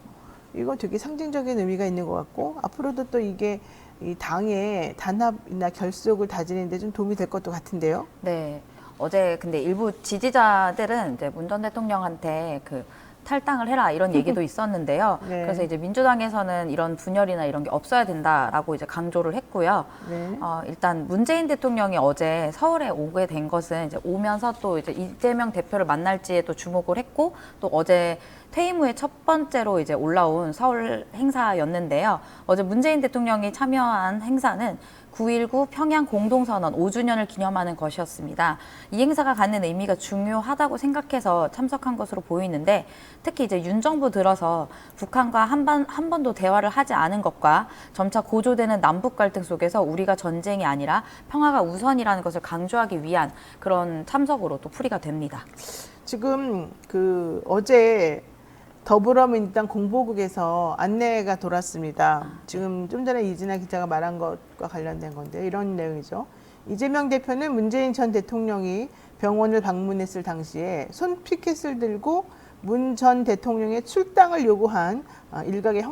Speaker 1: 이거 되게 상징적인 의미가 있는 것 같고 앞으로도 또 이게 이 당의 단합이나 결속을 다지는 데 좀 도움이 될 것도 같은데요.
Speaker 2: 네. 어제 근데 일부 지지자들은 이제 문 전 대통령한테 그 탈당을 해라 이런 얘기도 있었는데요.
Speaker 1: 네.
Speaker 2: 그래서 이제 민주당에서는 이런 분열이나 이런 게 없어야 된다라고 이제 강조를 했고요.
Speaker 1: 네.
Speaker 2: 일단 문재인 대통령이 어제 서울에 오게 된 것은 이제 오면서 또 이제 이재명 대표를 만날지에 또 주목을 했고 또 어제 퇴임 후에 첫 번째로 이제 올라온 서울 행사였는데요. 어제 문재인 대통령이 참여한 행사는 9.19 평양 공동선언 5주년을 기념하는 것이었습니다. 이 행사가 갖는 의미가 중요하다고 생각해서 참석한 것으로 보이는데 특히 이제 윤 정부 들어서 북한과 한 번도 대화를 하지 않은 것과 점차 고조되는 남북 갈등 속에서 우리가 전쟁이 아니라 평화가 우선이라는 것을 강조하기 위한 그런 참석으로 또 풀이가 됩니다.
Speaker 1: 지금 어제 더불어민주당 공보국에서 안내가 돌았습니다. 지금 좀 전에 이진아 기자가 말한 것과 관련된 건데 이런 내용이죠. 이재명 대표는 문재인 전 대통령이 병원을 방문했을 당시에 손 피켓을 들고 문 전 대통령의 출당을 요구한 일각의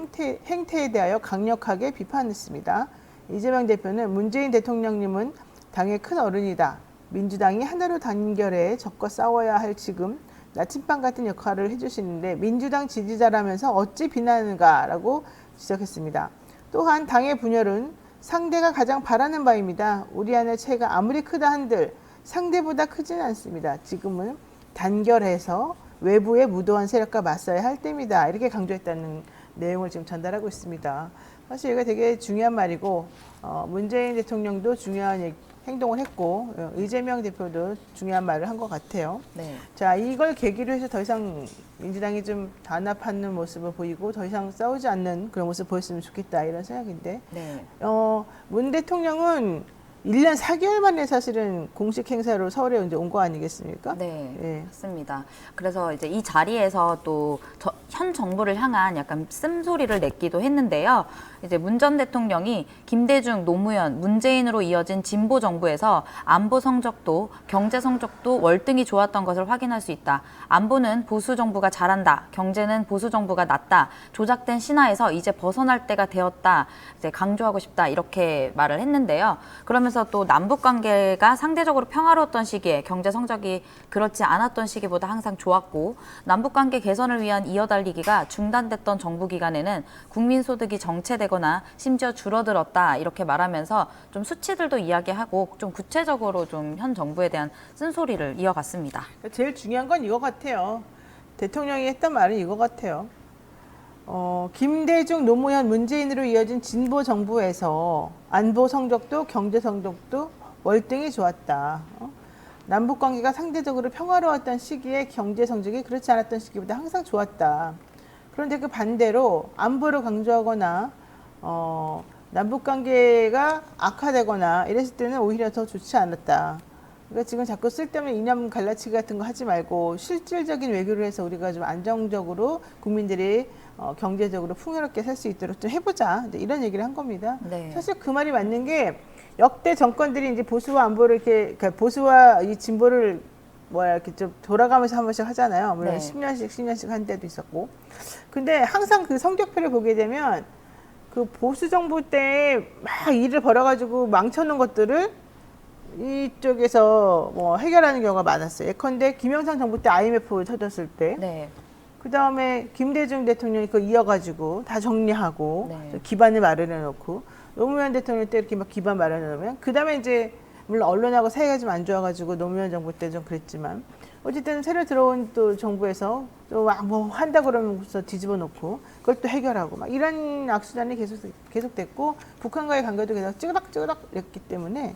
Speaker 1: 행태에 대하여 강력하게 비판했습니다. 이재명 대표는 문재인 대통령님은 당의 큰 어른이다. 민주당이 하나로 단결해 적과 싸워야 할 지금 나침반 같은 역할을 해주시는데 민주당 지지자라면서 어찌 비난하는가라고 지적했습니다. 또한 당의 분열은 상대가 가장 바라는 바입니다. 우리 안의 차이가 아무리 크다 한들 상대보다 크지는 않습니다. 지금은 단결해서 외부의 무도한 세력과 맞서야 할 때입니다. 이렇게 강조했다는 내용을 지금 전달하고 있습니다. 사실 이거 되게 중요한 말이고 문재인 대통령도 중요한 행동을 했고 이재명 대표도 중요한 말을 한 것 같아요.
Speaker 2: 네.
Speaker 1: 자, 이걸 계기로 해서 더 이상 민주당이 좀 단합하는 모습을 보이고 더 이상 싸우지 않는 그런 모습을 보였으면 좋겠다 이런 생각인데
Speaker 2: 네.
Speaker 1: 문 대통령은 1년 4개월 만에 사실은 공식 행사로 서울에 이제 온 거 아니겠습니까?
Speaker 2: 네,
Speaker 1: 예.
Speaker 2: 맞습니다. 그래서 이제 이 자리에서 또 현 정부를 향한 약간 쓴소리를 냈기도 했는데요. 이제 문 전 대통령이 김대중, 노무현, 문재인으로 이어진 진보 정부에서 안보 성적도 경제 성적도 월등히 좋았던 것을 확인할 수 있다. 안보는 보수 정부가 잘한다. 경제는 보수 정부가 낫다. 조작된 신화에서 이제 벗어날 때가 되었다. 이제 강조하고 싶다. 이렇게 말을 했는데요. 그러면서 또 남북 관계가 상대적으로 평화로웠던 시기에 경제 성적이 그렇지 않았던 시기보다 항상 좋았고 남북 관계 개선을 위한 이어달리기가 중단됐던 정부 기간에는 국민 소득이 정체되거나 심지어 줄어들었다 이렇게 말하면서 좀 수치들도 이야기하고 좀 구체적으로 좀 현 정부에 대한 쓴소리를 이어갔습니다.
Speaker 1: 제일 중요한 건 이거 같아요. 대통령이 했던 말은 이거 같아요. 김대중, 노무현, 문재인으로 이어진 진보 정부에서 안보 성적도 경제 성적도 월등히 좋았다. 남북 관계가 상대적으로 평화로웠던 시기에 경제 성적이 그렇지 않았던 시기보다 항상 좋았다. 그런데 그 반대로 안보를 강조하거나 남북 관계가 악화되거나 이랬을 때는 오히려 더 좋지 않았다. 그러니까 지금 자꾸 쓸데없는 이념 갈라치기 같은 거 하지 말고 실질적인 외교를 해서 우리가 좀 안정적으로 국민들이 경제적으로 풍요롭게 살 수 있도록 좀 해보자. 이제 이런 얘기를 한 겁니다.
Speaker 2: 네.
Speaker 1: 사실 그 말이 맞는 게 역대 정권들이 이제 보수와 안보를 이렇게 그러니까 보수와 이 진보를 이렇게 좀 돌아가면서 한 번씩 하잖아요. 물론
Speaker 2: 네.
Speaker 1: 10년씩 한 때도 있었고. 근데 항상 그 성적표를 보게 되면 그 보수 정부 때 막 일을 벌어가지고 망쳐놓은 것들을 이쪽에서 뭐 해결하는 경우가 많았어요. 예컨대 김영삼 정부 때 IMF 터졌을 때,
Speaker 2: 네.
Speaker 1: 그 다음에 김대중 대통령이 그거 이어가지고 다 정리하고
Speaker 2: 네.
Speaker 1: 기반을 마련해 놓고 노무현 대통령 때 이렇게 막 기반 마련해 놓으면 그 다음에 이제 물론 언론하고 사이가 좀 안 좋아가지고 노무현 정부 때 좀 그랬지만 어쨌든 새로 들어온 또 정부에서 또 뭐 한다 그러면서 뒤집어 놓고 그걸 또 해결하고 막 이런 악수단이 계속됐고 북한과의 관계도 계속 찌그락찌그락했기 때문에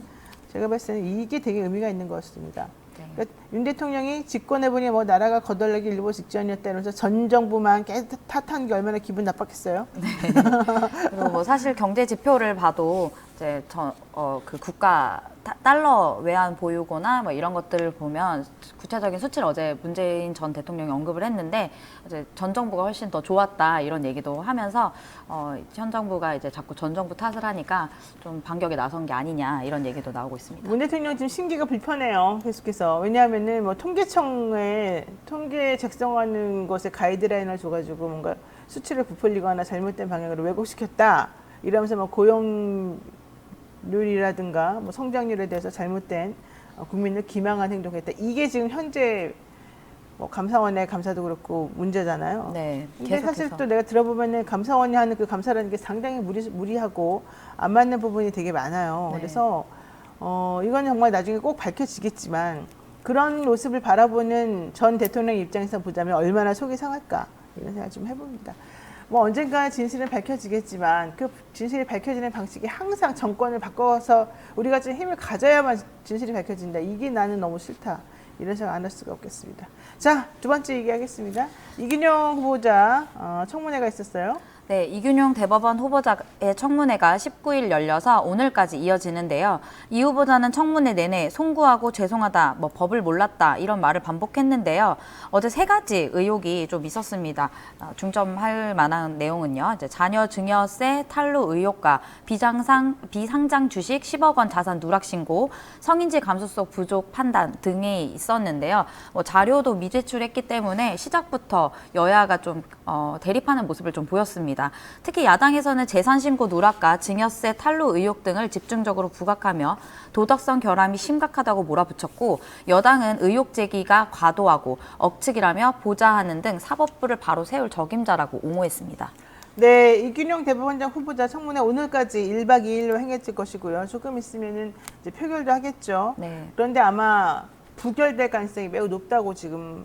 Speaker 1: 제가 봤을 때는 이게 되게 의미가 있는 것 같습니다.
Speaker 2: 네.
Speaker 1: 그러니까 윤 대통령이 집권해보니 뭐 나라가 거덜나기 일보 직전이었다 이러면서 전 정부만 계속 탓한 게 얼마나 기분 나빴겠어요.
Speaker 2: 그리고 뭐 사실 경제 지표를 봐도 이제 그 국가 달러 외환 보유고나 뭐 이런 것들을 보면 구체적인 수치를 어제 문재인 전 대통령이 언급을 했는데 이제 전 정부가 훨씬 더 좋았다 이런 얘기도 하면서 현 정부가 이제 자꾸 전 정부 탓을 하니까 좀 반격에 나선 게 아니냐 이런 얘기도 나오고 있습니다.
Speaker 1: 문 대통령 지금 심기가 불편해요. 계속해서. 왜냐하면은 뭐 통계청에 통계 작성하는 것에 가이드라인을 줘가지고 뭔가 수치를 부풀리거나 잘못된 방향으로 왜곡시켰다. 이러면서 뭐 고용률이라든가 뭐 성장률에 대해서 잘못된 국민을 기망한 행동했다. 이게 지금 현재 뭐 감사원의 감사도 그렇고 문제잖아요.
Speaker 2: 네,
Speaker 1: 근데 사실
Speaker 2: 계속해서.
Speaker 1: 또 내가 들어보면은 감사원이 하는 그 감사라는 게 상당히 무리하고 안 맞는 부분이 되게 많아요.
Speaker 2: 네.
Speaker 1: 그래서 이건 정말 나중에 꼭 밝혀지겠지만 그런 모습을 바라보는 전 대통령 입장에서 보자면 얼마나 속이 상할까 이런 생각 좀 해봅니다. 뭐 언젠가 진실은 밝혀지겠지만 그 진실이 밝혀지는 방식이 항상 정권을 바꿔서 우리가 좀 힘을 가져야만 진실이 밝혀진다. 이게 나는 너무 싫다. 이런 생각 안 할 수가 없겠습니다. 자, 두 번째 얘기하겠습니다. 이균용 후보자 청문회가 있었어요.
Speaker 2: 네, 이균용 대법원 후보자의 청문회가 19일 열려서 오늘까지 이어지는데요. 이 후보자는 청문회 내내 송구하고 죄송하다, 뭐 법을 몰랐다 이런 말을 반복했는데요. 어제 세 가지 의혹이 좀 있었습니다. 중점할 만한 내용은요. 이제 자녀 증여세 탈루 의혹과 비상장 주식 10억 원 자산 누락 신고, 성인지 감수성 부족 판단 등이 있었는데요. 뭐 자료도 미제출했기 때문에 시작부터 여야가 좀 대립하는 모습을 좀 보였습니다. 특히 야당에서는 재산신고 누락과 증여세 탈루 의혹 등을 집중적으로 부각하며 도덕성 결함이 심각하다고 몰아붙였고, 여당은 의혹 제기가 과도하고 억측이라며 보좌하는 등 사법부를 바로 세울 적임자라고 옹호했습니다.
Speaker 1: 네, 이균용 대법원장 후보자 청문회 오늘까지 1박 2일로 행해질 것이고요. 조금 있으면은 이제 표결도 하겠죠.
Speaker 2: 네.
Speaker 1: 그런데 아마 부결될 가능성이 매우 높다고 지금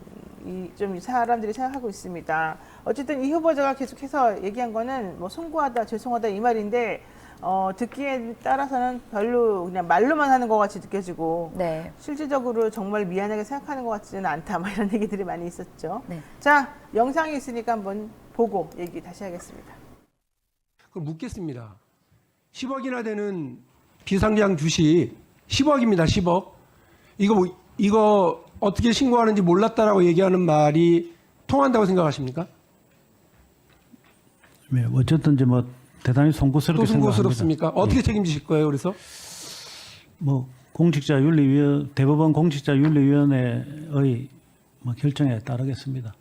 Speaker 1: 좀 사람들이 생각하고 있습니다. 어쨌든 이 후보자가 계속해서 얘기한 거는 뭐 송구하다, 죄송하다 이 말인데 듣기에 따라서는 별로 그냥 말로만 하는 것 같이 느껴지고
Speaker 2: 네.
Speaker 1: 실질적으로 정말 미안하게 생각하는 것 같지는 않다. 막 이런 얘기들이 많이 있었죠.
Speaker 2: 네.
Speaker 1: 자, 영상이 있으니까 한번 보고 얘기 다시 하겠습니다.
Speaker 4: 그럼 묻겠습니다. 10억이나 되는 비상장 주식 10억입니다. 10억. 이거 어떻게 신고하는지 몰랐다라고 얘기하는 말이 통한다고 생각하십니까?
Speaker 5: 네, 어쨌든지 뭐 대단히
Speaker 4: 또
Speaker 5: 송구스럽게 생각합니다.
Speaker 4: 송구스럽습니까? 어떻게 책임지실 거예요? 그래서
Speaker 5: 뭐 대법원 공직자윤리위원회의 뭐 결정에 따르겠습니다.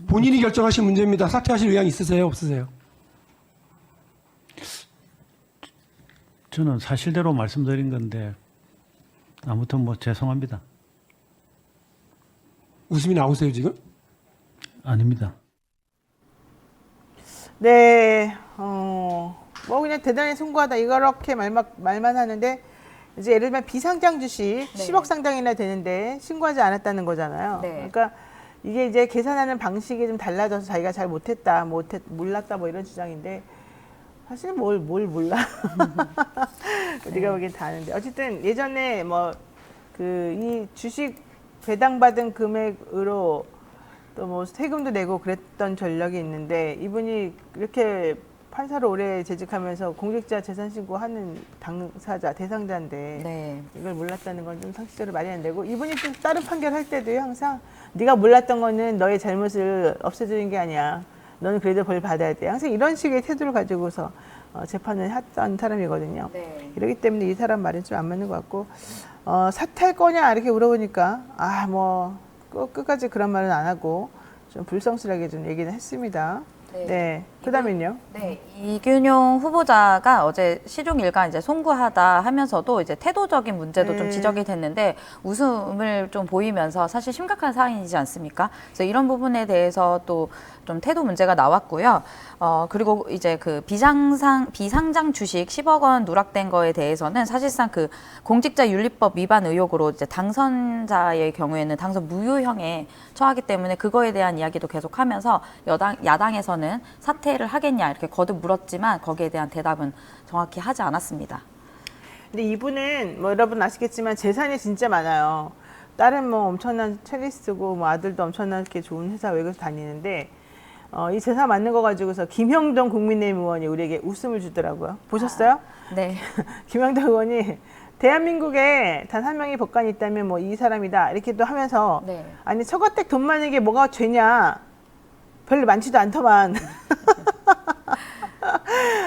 Speaker 4: 본인이 결정하신 문제입니다. 사퇴하실 의향 있으세요? 없으세요?
Speaker 5: 저는 사실대로 말씀드린 건데 아무튼 뭐 죄송합니다.
Speaker 4: 웃음이 나오세요 지금?
Speaker 5: 아닙니다.
Speaker 1: 네, 뭐 그냥 대단히 송구하다 이렇게 말만 하는데 이제 예를 들면 비상장 주식 10억 상당이나 되는데 신고하지 않았다는 거잖아요.
Speaker 2: 네.
Speaker 1: 그러니까 이게 이제 계산하는 방식이 좀 달라져서 자기가 잘 못했다, 몰랐다 뭐 이런 주장인데 사실 뭘 몰라. 우리가 보기엔 다 아는데 어쨌든 예전에 뭐 그 이 주식 배당받은 금액으로 또 뭐 세금도 내고 그랬던 전력이 있는데 이분이 이렇게 판사로 오래 재직하면서 공직자 재산 신고하는 당사자 대상자인데
Speaker 2: 네.
Speaker 1: 이걸 몰랐다는 건 좀 상식적으로 말이 안 되고 이분이 또 다른 판결할 때도요 항상 네가 몰랐던 거는 너의 잘못을 없애주는 게 아니야. 너는 그래도 벌 받아야 돼. 항상 이런 식의 태도를 가지고서 재판을 했던 사람이거든요.
Speaker 2: 네.
Speaker 1: 이렇기 때문에 이 사람 말은 좀 안 맞는 것 같고 사퇴할 거냐 이렇게 물어보니까 뭐 끝까지 그런 말은 안 하고 좀 불성실하게 좀 얘기는 했습니다.
Speaker 2: 네.
Speaker 1: 네. 그다음엔요.
Speaker 2: 네, 이균용 후보자가 어제 시중 일간 이제 송구하다 하면서도 이제 태도적인 문제도 좀 지적이 됐는데 웃음을 좀 보이면서 사실 심각한 사안이지 않습니까? 그래서 이런 부분에 대해서 또 좀 태도 문제가 나왔고요. 그리고 이제 그 비상장 주식 10억 원 누락된 거에 대해서는 사실상 그 공직자윤리법 위반 의혹으로 이제 당선자의 경우에는 당선 무효형에 처하기 때문에 그거에 대한 이야기도 계속하면서 야당에서는 사퇴를 하겠냐 이렇게 거듭 물었지만 거기에 대한 대답은 정확히 하지 않았습니다.
Speaker 1: 근데 이분은 뭐 여러분 아시겠지만 재산이 진짜 많아요. 딸은 뭐 엄청난 첼리스트고 뭐 아들도 엄청나게 좋은 회사 외국에서 다니는데 이 재산 많은 거 가지고서 김형동 국민의힘 의원이 우리에게 웃음을 주더라고요. 보셨어요?
Speaker 2: 네.
Speaker 1: 김형동 의원이 대한민국에 단 한 명의 법관이 있다면 뭐 이 사람이다 이렇게 또 하면서
Speaker 2: 네.
Speaker 1: 아니 처가댁 돈 많은 게 뭐가 죄냐 별로 많지도 않더만.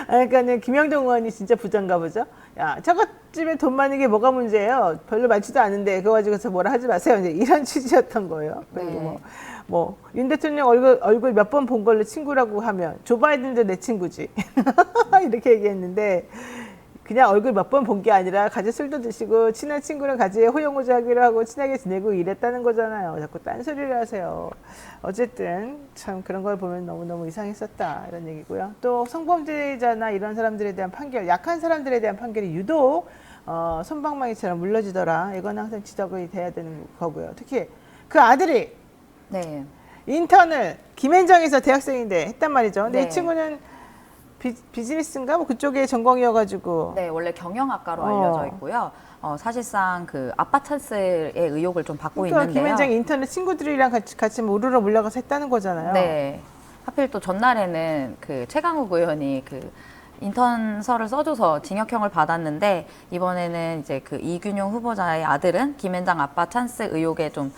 Speaker 1: 그러니까는 김영동 의원이 진짜 부자인가 보죠. 야, 처갓집에 돈 많은 게 뭐가 문제예요? 별로 많지도 않은데 그거 가지고서 뭐라 하지 마세요. 이제 이런 취지였던 거예요. 그리고 뭐 윤 대통령 얼굴 몇 번 본 걸로 친구라고 하면 조 바이든도 내 친구지. 이렇게 얘기했는데 그냥 얼굴 몇 번 본 게 아니라 같이 술도 드시고 친한 친구랑 같이 호영호재하기로 하고 친하게 지내고 이랬다는 거잖아요. 자꾸 딴소리를 하세요. 어쨌든 참 그런 걸 보면 너무너무 이상했었다 이런 얘기고요. 또 성범죄자나 이런 사람들에 대한 판결, 약한 사람들에 대한 판결이 유독 솜방망이처럼 물러지더라. 이건 항상 지적이 돼야 되는 거고요. 특히 그 아들이
Speaker 2: 네.
Speaker 1: 인턴을 김앤장에서 대학생인데 했단 말이죠. 근데
Speaker 2: 네.
Speaker 1: 이 친구는 비즈니스인가 뭐 그쪽에 전공이어가지고
Speaker 2: 네, 원래 경영학과로 알려져 있고요. 사실상 그 아빠 찬스의 의혹을 좀 받고
Speaker 1: 그러니까
Speaker 2: 있는데요.
Speaker 1: 김앤장 인턴을 친구들이랑 같이 뭐 우르르 몰려가서 했다는 거잖아요.
Speaker 2: 네. 하필 또 전날에는 그 최강욱 의원이 그 인턴서를 써줘서 징역형을 받았는데 이번에는 이제 그 이균용 후보자의 아들은 김앤장 아빠 찬스 의혹에 좀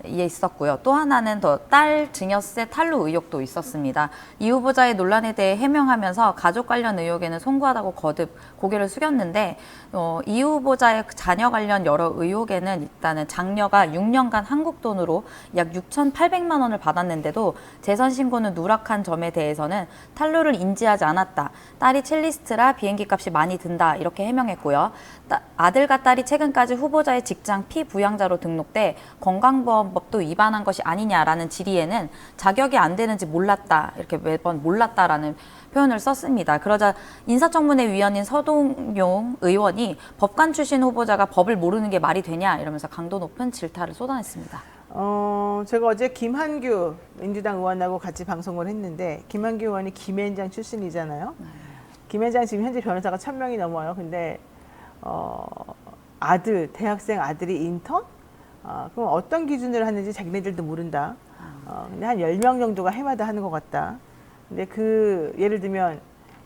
Speaker 2: 이에 있었고요. 또 하나는 더 딸 증여세 탈루 의혹도 있었습니다. 이 후보자의 논란에 대해 해명하면서 가족 관련 의혹에는 송구하다고 거듭 고개를 숙였는데 이 후보자의 자녀 관련 여러 의혹에는 일단은 장녀가 6년간 한국 돈으로 약 6,800만 원을 받았는데도 재산 신고는 누락한 점에 대해서는 탈루를 인지하지 않았다. 딸이 첼리스트라 비행기 값이 많이 든다. 이렇게 해명했고요. 아들과 딸이 최근까지 후보자의 직장 피부양자로 등록돼 건강보험법도 위반한 것이 아니냐라는 질의에는 자격이 안 되는지 몰랐다. 이렇게 매번 몰랐다라는 표현을 썼습니다. 그러자 인사청문회 위원인 서동용 의원이 법관 출신 후보자가 법을 모르는 게 말이 되냐 이러면서 강도 높은 질타를 쏟아냈습니다.
Speaker 1: 제가 어제 김한규 민주당 의원하고 같이 방송을 했는데 김한규 의원이 김앤장 출신이잖아요. 김현장 지금 현재 변호사가 1000명이 넘어요. 근데 아들, 대학생 아들이 인턴? 그럼 어떤 기준으로 하는지 자기네들도 모른다. 근데 한 10명 정도가 해마다 하는 것 같다. 근데 예를 들면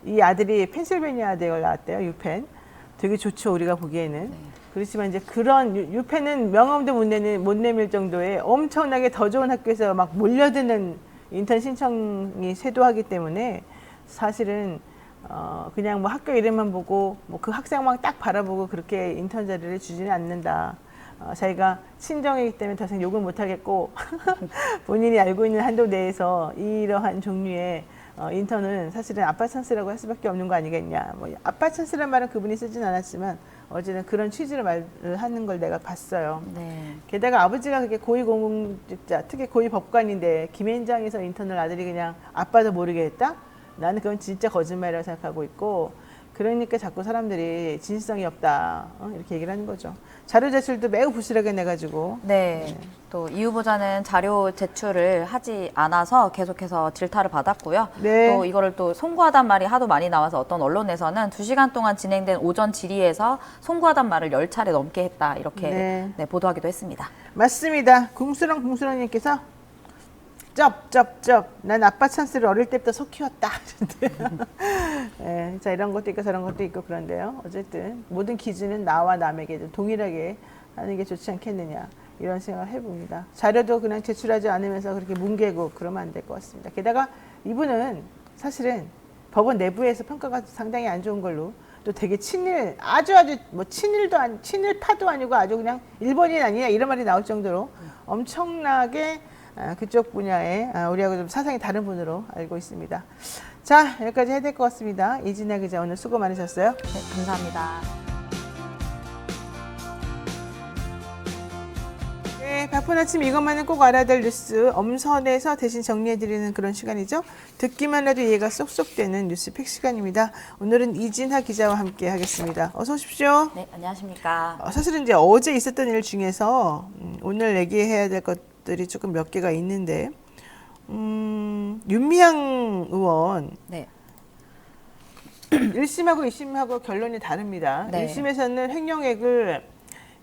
Speaker 1: 이 아들이 펜실베니아 대학을 나왔대요. 유펜. 되게 좋죠. 우리가 보기에는. 그렇지만 이제 그런 유펜은 명함도 못 내밀 정도의 엄청나게 더 좋은 학교에서 막 몰려드는 인턴 신청이 쇄도하기 때문에 사실은 그냥 뭐 학교 이름만 보고 뭐 그 학생만 딱 바라보고 그렇게 인턴 자리를 주지는 않는다. 자기가 친정이기 때문에 더 이상 욕을 못 하겠고 본인이 알고 있는 한도 내에서 이러한 종류의 인턴은 사실은 아빠 찬스라고 할 수밖에 없는 거 아니겠냐. 뭐 아빠 찬스란 말은 그분이 쓰진 않았지만 어제는 그런 취지로 말을 하는 걸 내가 봤어요.
Speaker 2: 네.
Speaker 1: 게다가 아버지가 그게 고위공직자, 특히 고위법관인데 김현장에서 인턴을 아들이 그냥 아빠도 모르게 했다? 나는 그건 진짜 거짓말이라고 생각하고 있고 그러니까 자꾸 사람들이 진실성이 없다 이렇게 얘기를 하는 거죠. 자료 제출도 매우 부실하게 내가지고
Speaker 2: 네. 또 이 후보자는 자료 제출을 하지 않아서 계속해서 질타를 받았고요.
Speaker 1: 네.
Speaker 2: 또 이거를 또 송구하단 말이 하도 많이 나와서 어떤 언론에서는 2시간 동안 진행된 오전 질의에서 송구하단 말을 10차례 넘게 했다 이렇게
Speaker 1: 네.
Speaker 2: 네, 보도하기도 했습니다.
Speaker 1: 맞습니다. 궁수렁님께서 쩝. 난 아빠 찬스를 어릴 때부터 속 키웠다. 네, 자 이런 것도 있고 저런 것도 있고 그런데요. 어쨌든 모든 기준은 나와 남에게 좀 동일하게 하는 게 좋지 않겠느냐 이런 생각을 해봅니다. 자료도 그냥 제출하지 않으면서 그렇게 뭉개고 그러면 안 될 것 같습니다. 게다가 이분은 사실은 법원 내부에서 평가가 상당히 안 좋은 걸로 또 되게 친일 아주 뭐 친일파도 아니고 아주 그냥 일본인 아니냐 이런 말이 나올 정도로 엄청나게 그쪽 분야에 우리하고 좀 사상이 다른 분으로 알고 있습니다. 자, 여기까지 해야 될 것 같습니다. 이진아 기자 오늘 수고 많으셨어요.
Speaker 2: 네, 감사합니다.
Speaker 1: 네, 바쁜 아침 이것만은 꼭 알아야 될 뉴스 엄선해서 대신 정리해드리는 그런 시간이죠. 듣기만 해도 이해가 쏙쏙 되는 뉴스팩 시간입니다. 오늘은 이진아 기자와 함께 하겠습니다. 어서 오십시오.
Speaker 2: 네, 안녕하십니까.
Speaker 1: 사실은 이제 어제 있었던 일 중에서 오늘 얘기해야 될 것들이 조금 몇 개가 있는데 윤미향 의원
Speaker 2: 네.
Speaker 1: 1심하고 2심하고 결론이 다릅니다.
Speaker 2: 네.
Speaker 1: 1심에서는 횡령액을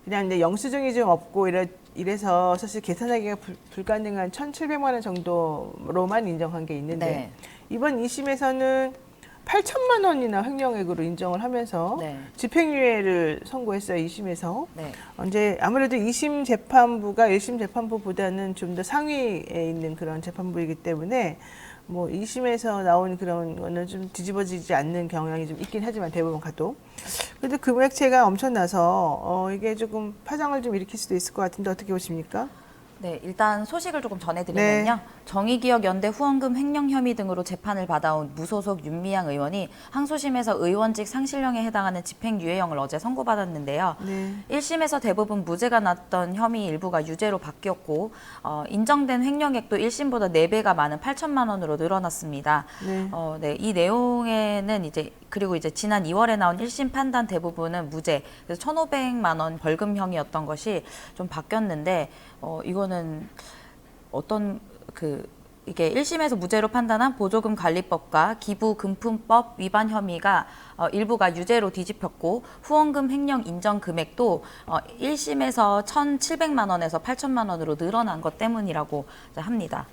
Speaker 1: 그냥 이제 영수증이 좀 없고 이래서 사실 계산하기가 불가능한 1,700만 원 정도로만 인정한 게 있는데
Speaker 2: 네.
Speaker 1: 이번 2심에서는 8천만 원이나 횡령액으로 인정을 하면서
Speaker 2: 네.
Speaker 1: 집행유예를 선고했어요. 2심에서.
Speaker 2: 네.
Speaker 1: 이제 아무래도 2심 재판부가 1심 재판부보다는 좀 더 상위에 있는 그런 재판부이기 때문에 뭐 2심에서 나온 그런 거는 좀 뒤집어지지 않는 경향이 좀 있긴 하지만 대부분 가도 그래도 금액체가 엄청나서 이게 조금 파장을 좀 일으킬 수도 있을 것 같은데 어떻게 보십니까?
Speaker 2: 네, 일단 소식을 조금 전해드리면요.
Speaker 1: 네.
Speaker 2: 정의기억연대 후원금 횡령 혐의 등으로 재판을 받아온 무소속 윤미향 의원이 항소심에서 의원직 상실령에 해당하는 집행유예형을 어제 선고받았는데요.
Speaker 1: 네.
Speaker 2: 1심에서 대부분 무죄가 났던 혐의 일부가 유죄로 바뀌었고 인정된 횡령액도 1심보다 4배가 많은 8천만 원으로 늘어났습니다.
Speaker 1: 네.
Speaker 2: 네, 이 내용에는 그리고 지난 2월에 나온 1심 판단 대부분은 무죄, 그래서 1,500만 원 벌금형이었던 것이 좀 바뀌었는데 이거는 이게 1심에서 무죄로 판단한 보조금 관리법과 기부금품법 위반 혐의가 일부가 유죄로 뒤집혔고 후원금 횡령 인정 금액도 1심에서 1,700만 원에서 8천만 원으로 늘어난 것 때문이라고 합니다.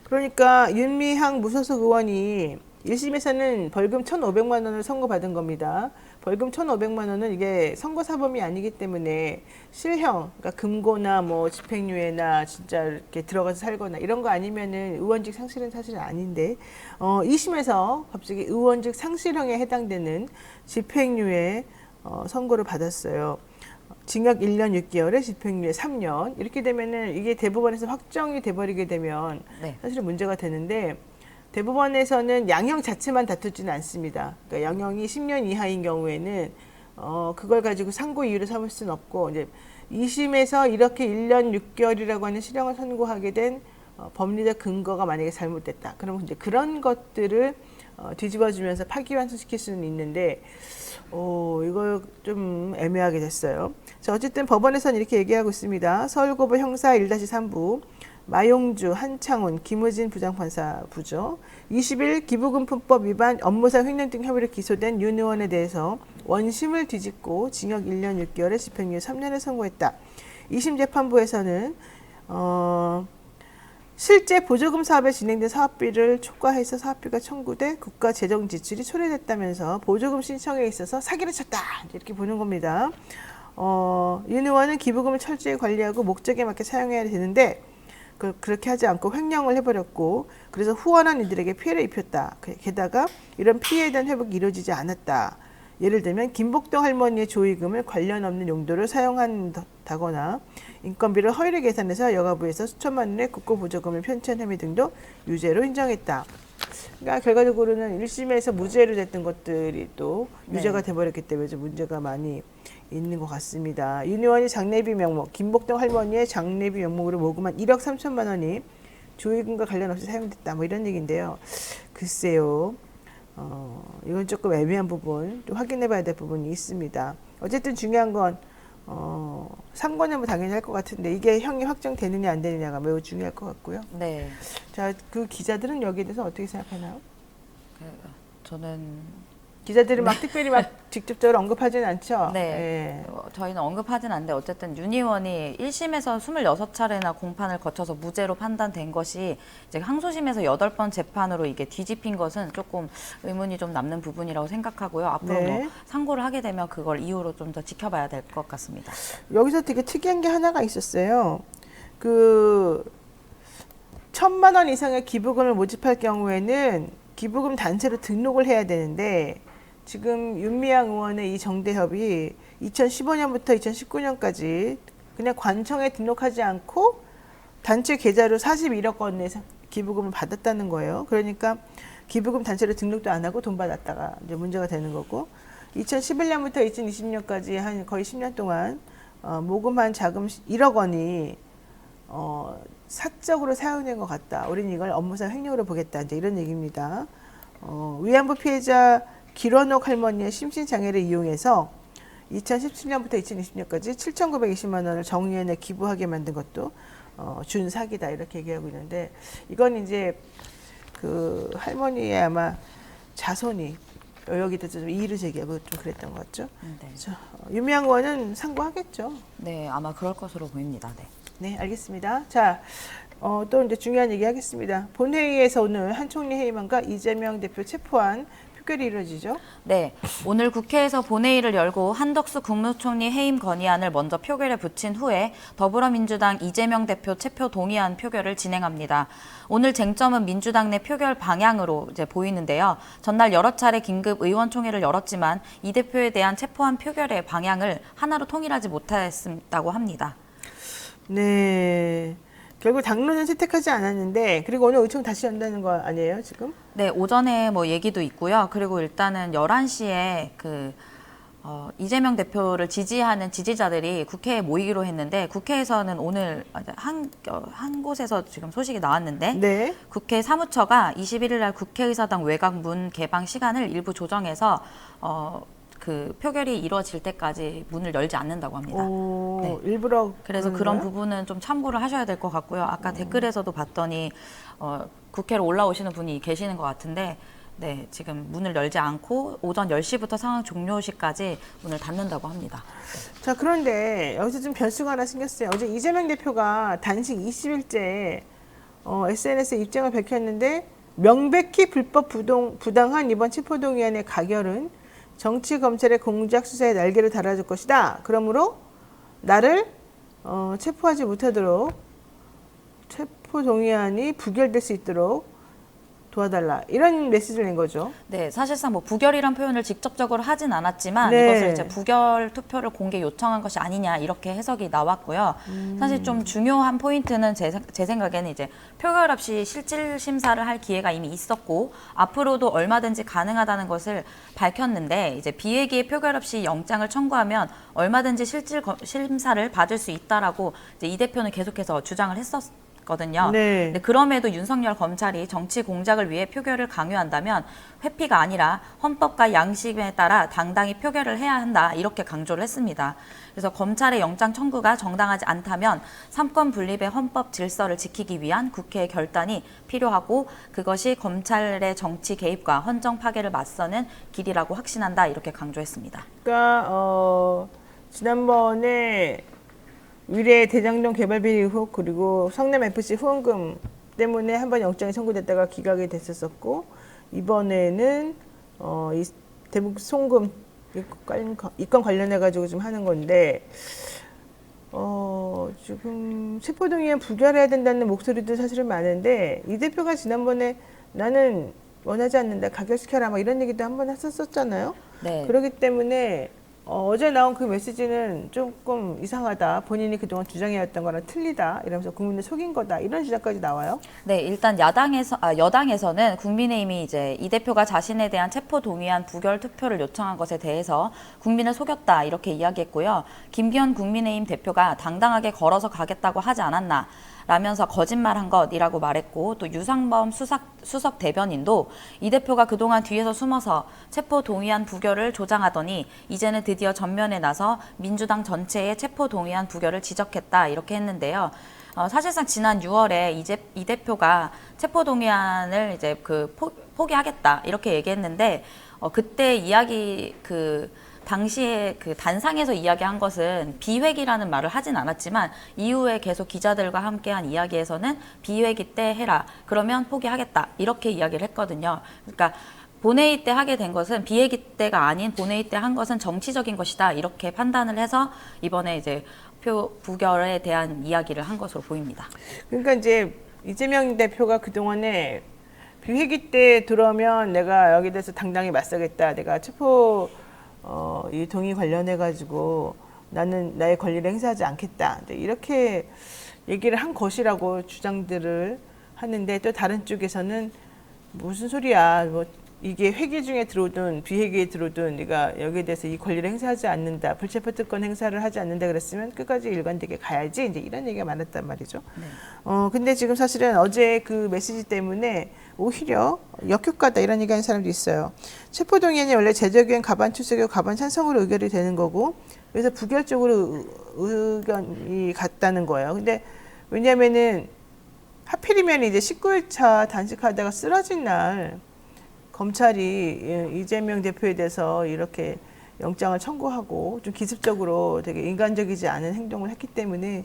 Speaker 1: 그러니까 윤미향 무소속 의원이 1심에서는 벌금 1,500만 원을 선고받은 겁니다. 벌금 1,500만 원은 이게 선고사범이 아니기 때문에 실형, 그러니까 금고나 뭐 집행유예나 진짜 이렇게 들어가서 살거나 이런 거 아니면은 의원직 상실은 사실은 아닌데 2심에서 갑자기 의원직 상실형에 해당되는 집행유예 선고를 받았어요. 징역 1년 6개월에 집행유예 3년 이렇게 되면은 이게 대법원에서 확정이 돼버리게 되면
Speaker 2: 네.
Speaker 1: 사실은 문제가 되는데 대법원에서는 양형 자체만 다투지는 않습니다. 그러니까 양형이 10년 이하인 경우에는 그걸 가지고 상고 이유로 삼을 수는 없고 이제 2심에서 이렇게 1년 6개월이라고 하는 실형을 선고하게 된 법리적 근거가 만약에 잘못됐다. 그러면 이제 그런 것들을 뒤집어주면서 파기환송시킬 수는 있는데 이거 좀 애매하게 됐어요. 자, 어쨌든 법원에서는 이렇게 얘기하고 있습니다. 서울고법 형사 1-3부 마용주, 한창훈, 김우진 부장판사 부죠. 20일 기부금품법 위반 업무상 횡령 등 혐의로 기소된 윤 의원에 대해서 원심을 뒤집고 징역 1년 6개월에 집행유예 3년을 선고했다. 2심 재판부에서는 실제 보조금 사업에 진행된 사업비를 초과해서 사업비가 청구돼 국가 재정 지출이 초래됐다면서 보조금 신청에 있어서 사기를 쳤다. 이렇게 보는 겁니다. 윤 의원은 기부금을 철저히 관리하고 목적에 맞게 사용해야 되는데 그렇게 하지 않고 횡령을 해버렸고 그래서 후원한 이들에게 피해를 입혔다. 게다가 이런 피해에 대한 회복이 이루어지지 않았다. 예를 들면 김복동 할머니의 조의금을 관련 없는 용도로 사용한다거나 인건비를 허위로 계산해서 여가부에서 수천만 원의 국고보조금을 편취한 혐의 등도 유죄로 인정했다. 그러니까 결과적으로는 1심에서 무죄로 됐던 것들이 또 유죄가 돼버렸기 때문에 좀 문제가 많이 있는 것 같습니다. 윤 의원이 장례비 명목, 김복동 할머니의 장례비 명목으로 모금한 1억 3천만 원이 조의금과 관련 없이 사용됐다. 뭐 이런 얘기인데요. 글쎄요. 이건 조금 애매한 부분, 또 확인해봐야 될 부분이 있습니다. 어쨌든 중요한 건 3권은 뭐 당연히 할 것 같은데 이게 형이 확정되느냐 안 되느냐가 매우 중요할 것 같고요.
Speaker 2: 네.
Speaker 1: 자, 그 기자들은 여기에 대해서 어떻게 생각하나요?
Speaker 2: 저는
Speaker 1: 기자들은 막 특별히 막 직접적으로 언급하지는 않죠.
Speaker 2: 네. 저희는 언급하진 않는데 어쨌든 윤 의원이 1심에서 26차례나 공판을 거쳐서 무죄로 판단된 것이 이제 항소심에서 8번 재판으로 이게 뒤집힌 것은 조금 의문이 좀 남는 부분이라고 생각하고요. 앞으로
Speaker 1: 네.
Speaker 2: 뭐 상고를 하게 되면 그걸 이후로 좀 더 지켜봐야 될 것 같습니다.
Speaker 1: 여기서 되게 특이한 게 하나가 있었어요. 그 1,000만 원 이상의 기부금을 모집할 경우에는 기부금 단체로 등록을 해야 되는데 지금 윤미향 의원의 이 정대협이 2015년부터 2019년까지 그냥 관청에 등록하지 않고 단체 계좌로 41억 원의 기부금을 받았다는 거예요. 그러니까 기부금 단체로 등록도 안 하고 돈 받았다가 이제 문제가 되는 거고 2011년부터 2020년까지 한 거의 10년 동안 모금한 자금 1억 원이 사적으로 사용된 것 같다. 우리는 이걸 업무상 횡령으로 보겠다. 이제 이런 얘기입니다. 위안부 피해자 길원옥 할머니의 심신장애를 이용해서 2017년부터 2020년까지 7,920만 원을 정의연에 기부하게 만든 것도 준 사기다 이렇게 얘기하고 있는데 이건 이제 그 할머니의 아마 자손이 여기다 좀 이의를 제기하고 좀 그랬던 것 같죠.
Speaker 2: 네.
Speaker 1: 유미향 의원은 상고하겠죠.
Speaker 2: 네, 아마 그럴 것으로 보입니다. 네.
Speaker 1: 네, 알겠습니다. 자, 또 이제 중요한 얘기 하겠습니다. 본회의에서 오늘 한 총리 해임안과 이재명 대표 체포안 표결이 이루어지죠?
Speaker 2: 네, 오늘 국회에서 본회의를 열고 한덕수 국무총리 해임 건의안을 먼저 표결에 붙인 후에 더불어민주당 이재명 대표 체포 동의안 표결을 진행합니다. 오늘 쟁점은 민주당 내 표결 방향으로 이제 보이는데요. 전날 여러 차례 긴급 의원총회를 열었지만 이 대표에 대한 체포안 표결의 방향을 하나로 통일하지 못했다고 합니다.
Speaker 1: 네. 결국 당론은 채택하지 않았는데 그리고 오늘 의총 다시 연다는 거 아니에요 지금?
Speaker 2: 네, 오전에 뭐 얘기도 있고요. 그리고 일단은 11시에 이재명 대표를 지지하는 지지자들이 국회에 모이기로 했는데 국회에서는 오늘 한 곳에서 지금 소식이 나왔는데
Speaker 1: 네.
Speaker 2: 국회 사무처가 21일 날 국회의사당 외곽 문 개방 시간을 일부 조정해서 그 표결이 이루어질 때까지 문을 열지 않는다고 합니다.
Speaker 1: 오,
Speaker 2: 네.
Speaker 1: 일부러
Speaker 2: 그래서
Speaker 1: 그러는
Speaker 2: 그런
Speaker 1: 거예요?
Speaker 2: 부분은 좀 참고를 하셔야 될 것 같고요. 아까 댓글에서도 봤더니 국회로 올라오시는 분이 계시는 것 같은데 네, 지금 문을 열지 않고 오전 10시부터 상황 종료 시까지 문을 닫는다고 합니다.
Speaker 1: 자, 그런데 여기서 좀 변수가 하나 생겼어요. 어제 이재명 대표가 단식 20일째 SNS에 입장을 밝혔는데 명백히 불법 부당한 이번 체포동의안의 가결은 정치 검찰의 공작 수사에 날개를 달아줄 것이다. 그러므로 나를 체포하지 못하도록 체포 동의안이 부결될 수 있도록 도와달라 이런 메시지를 낸 거죠.
Speaker 2: 네, 사실상 뭐 부결이란 표현을 직접적으로 하진 않았지만
Speaker 1: 네.
Speaker 2: 이것을 이제 부결 투표를 공개 요청한 것이 아니냐 이렇게 해석이 나왔고요. 사실 좀 중요한 포인트는 제 생각에는 이제 표결 없이 실질 심사를 할 기회가 이미 있었고 앞으로도 얼마든지 가능하다는 것을 밝혔는데 이제 비회기에 표결 없이 영장을 청구하면 얼마든지 실질 심사를 받을 수 있다라고 이제 이 대표는 계속해서 주장을 했었거든요. 있거든요.
Speaker 1: 네.
Speaker 2: 근데 그럼에도 윤석열 검찰이 정치 공작을 위해 표결을 강요한다면 회피가 아니라 헌법과 양심에 따라 당당히 표결을 해야 한다 이렇게 강조를 했습니다. 그래서 검찰의 영장 청구가 정당하지 않다면 삼권 분립의 헌법 질서를 지키기 위한 국회의 결단이 필요하고 그것이 검찰의 정치 개입과 헌정 파괴를 맞서는 길이라고 확신한다 이렇게 강조했습니다.
Speaker 1: 그러니까 지난번에 위례 대장동 개발 비리 의혹 그리고 성남 FC 후원금 때문에 한번 영장이 청구됐다가 기각이 됐었고 이번에는 이 대북 송금 이건 관련해 가지고 좀 하는 건데 지금 체포동의안 부결해야 된다는 목소리도 사실은 많은데 이 대표가 지난번에 나는 원하지 않는다 가결시켜라 막 이런 얘기도 한번 했었잖아요.
Speaker 2: 네.
Speaker 1: 그렇기 때문에 어제 나온 그 메시지는 조금 이상하다. 본인이 그동안 주장해왔던 거랑 틀리다. 이러면서 국민을 속인 거다. 이런 주장까지 나와요.
Speaker 2: 네, 일단 여당에서는 국민의힘이 이제 이 대표가 자신에 대한 체포 동의안 부결 투표를 요청한 것에 대해서 국민을 속였다 이렇게 이야기했고요. 김기현 국민의힘 대표가 당당하게 걸어서 가겠다고 하지 않았나. 라면서 거짓말한 것이라고 말했고 또 유상범 수석 대변인도 이 대표가 그동안 뒤에서 숨어서 체포 동의안 부결을 조장하더니 이제는 드디어 전면에 나서 민주당 전체의 체포 동의안 부결을 지적했다 이렇게 했는데요. 사실상 지난 6월에 이 대표가 체포 동의안을 이제 포기하겠다 이렇게 얘기했는데 그때 이야기 당시에 그 단상에서 이야기한 것은 비회기라는 말을 하진 않았지만 이후에 계속 기자들과 함께한 이야기에서는 비회기 때 해라. 그러면 포기하겠다. 이렇게 이야기를 했거든요. 그러니까 본회의 때 하게 된 것은 비회기 때가 아닌 본회의 때 한 것은 정치적인 것이다. 이렇게 판단을 해서 이번에 이제 표 부결에 대한 이야기를 한 것으로 보입니다.
Speaker 1: 그러니까 이제 이재명 대표가 그동안에 비회기 때 들어오면 내가 여기 대해서 당당히 맞서겠다. 내가 체포 이 동의 관련해 가지고 나는 나의 권리를 행사하지 않겠다. 이렇게 얘기를 한 것이라고 주장들을 하는데 또 다른 쪽에서는 무슨 소리야. 뭐 이게 회기 중에 들어오든 비회기에 들어오든 네가 여기에 대해서 이 권리를 행사하지 않는다. 불체포 특권 행사를 하지 않는다 그랬으면 끝까지 일관되게 가야지. 이제 이런 얘기가 많았단 말이죠.
Speaker 2: 네.
Speaker 1: 근데 지금 사실은 어제 그 메시지 때문에 오히려 역효과다 이런 얘기하는 사람도 있어요. 체포동의안이 원래 제적유엔 가반 출석이고 가반 찬성으로 의결이 되는 거고 그래서 부결적으로 의견이 같다는 거예요. 근데 왜냐면은 하필이면 이제 19일차 단식하다가 쓰러진 날 검찰이 이재명 대표에 대해서 이렇게 영장을 청구하고 좀 기습적으로 되게 인간적이지 않은 행동을 했기 때문에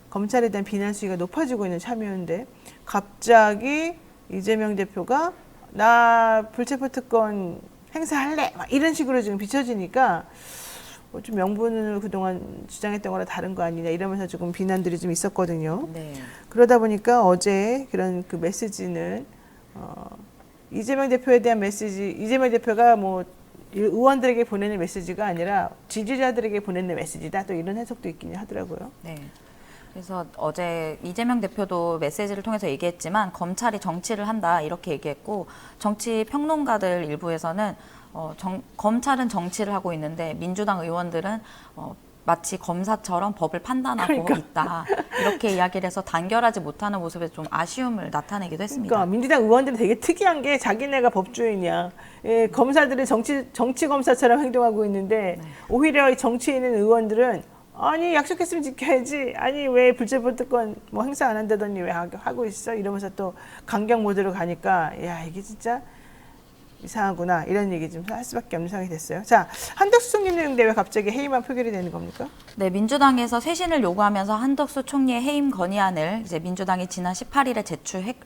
Speaker 1: 검찰에 대한 비난 수위가 높아지고 있는 참이었는데 갑자기 이재명 대표가 나 불체포 특권 행사할래 막 이런 식으로 지금 비춰지니까 좀 명분을 그동안 주장했던 거랑 다른 거 아니냐 이러면서 조금 비난들이 좀 있었거든요.
Speaker 2: 네.
Speaker 1: 그러다 보니까 어제 그런 그 메시지는 이재명 대표에 대한 메시지, 이재명 대표가 뭐 의원들에게 보내는 메시지가 아니라 지지자들에게 보내는 메시지다. 또 이런 해석도 있긴 하더라고요.
Speaker 2: 네. 그래서 어제 이재명 대표도 메시지를 통해서 얘기했지만 검찰이 정치를 한다 이렇게 얘기했고 정치 평론가들 일부에서는 검찰은 정치를 하고 있는데 민주당 의원들은 마치 검사처럼 법을 판단하고 있다 이렇게 이야기를 해서 단결하지 못하는 모습에 좀 아쉬움을 나타내기도 했습니다.
Speaker 1: 그러니까 민주당 의원들은 되게 특이한 게 자기네가 법조인이야. 검사들은 정치 검사처럼 행동하고 있는데 오히려 정치에 있는 의원들은 아니 약속했으면 지켜야지. 아니 왜 불체포 특권 뭐 행사 안 한다더니 왜 하고 있어? 이러면서 또 강경 모드로 가니까 야 이게 진짜 이상하구나 이런 얘기 좀 할 수밖에 없는 상황이 됐어요. 자, 한덕수 총리인데 왜 갑자기 해임안 표결이 되는 겁니까?
Speaker 2: 네, 민주당에서 쇄신을 요구하면서 한덕수 총리의 해임 건의안을 이제 민주당이 지난 18일에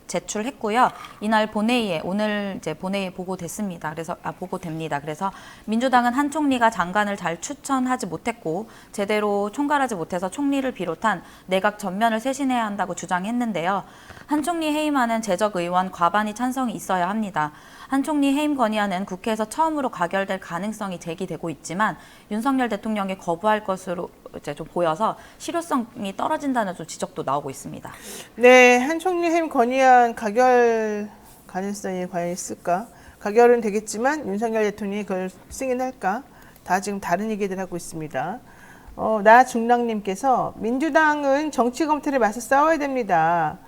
Speaker 2: 제출했고요. 이날 본회의에 오늘 이제 본회의에 보고됐습니다. 그래서 보고됩니다. 그래서 민주당은 한 총리가 장관을 잘 추천하지 못했고 제대로 총괄하지 못해서 총리를 비롯한 내각 전면을 쇄신해야 한다고 주장했는데요. 한 총리 해임안은 재적 의원 과반이 찬성이 있어야 합니다. 한 총리 해임 건의안은 국회에서 처음으로 가결될 가능성이 제기되고 있지만 윤석열 대통령이 거부할 것으로 이제 좀 보여서 실효성이 떨어진다는 좀 지적도 나오고 있습니다.
Speaker 1: 네, 한 총리 해임 건의안 가결 가능성이 과연 있을까? 가결은 되겠지만 윤석열 대통령이 그걸 승인할까? 다 지금 다른 얘기들 하고 있습니다. 나중랑님께서 민주당은 정치 검찰에 맞서 싸워야 됩니다.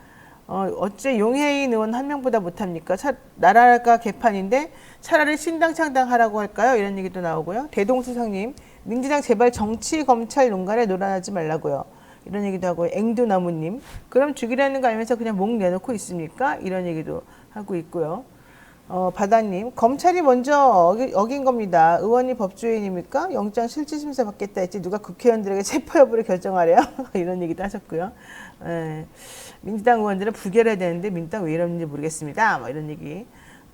Speaker 1: 어째 용해인 의원 한 명보다 못합니까? 나라가 개판인데 차라리 신당창당하라고 할까요? 이런 얘기도 나오고요. 대동수상님, 민주당 제발 정치 검찰 논란에 놀아나지 말라고요. 이런 얘기도 하고, 앵두나무님, 그럼 죽이라는 거 알면서 그냥 목 내놓고 있습니까? 이런 얘기도 하고 있고요. 바다님, 검찰이 먼저 어긴 겁니다. 의원이 법조인입니까? 영장 실질심사 받겠다 했지 누가 국회의원들에게 체포 여부를 결정하래요? 이런 얘기도 하셨고요. 민주당 의원들은 부결해야 되는데 민주당 왜 이러는지 모르겠습니다. 뭐 이런 얘기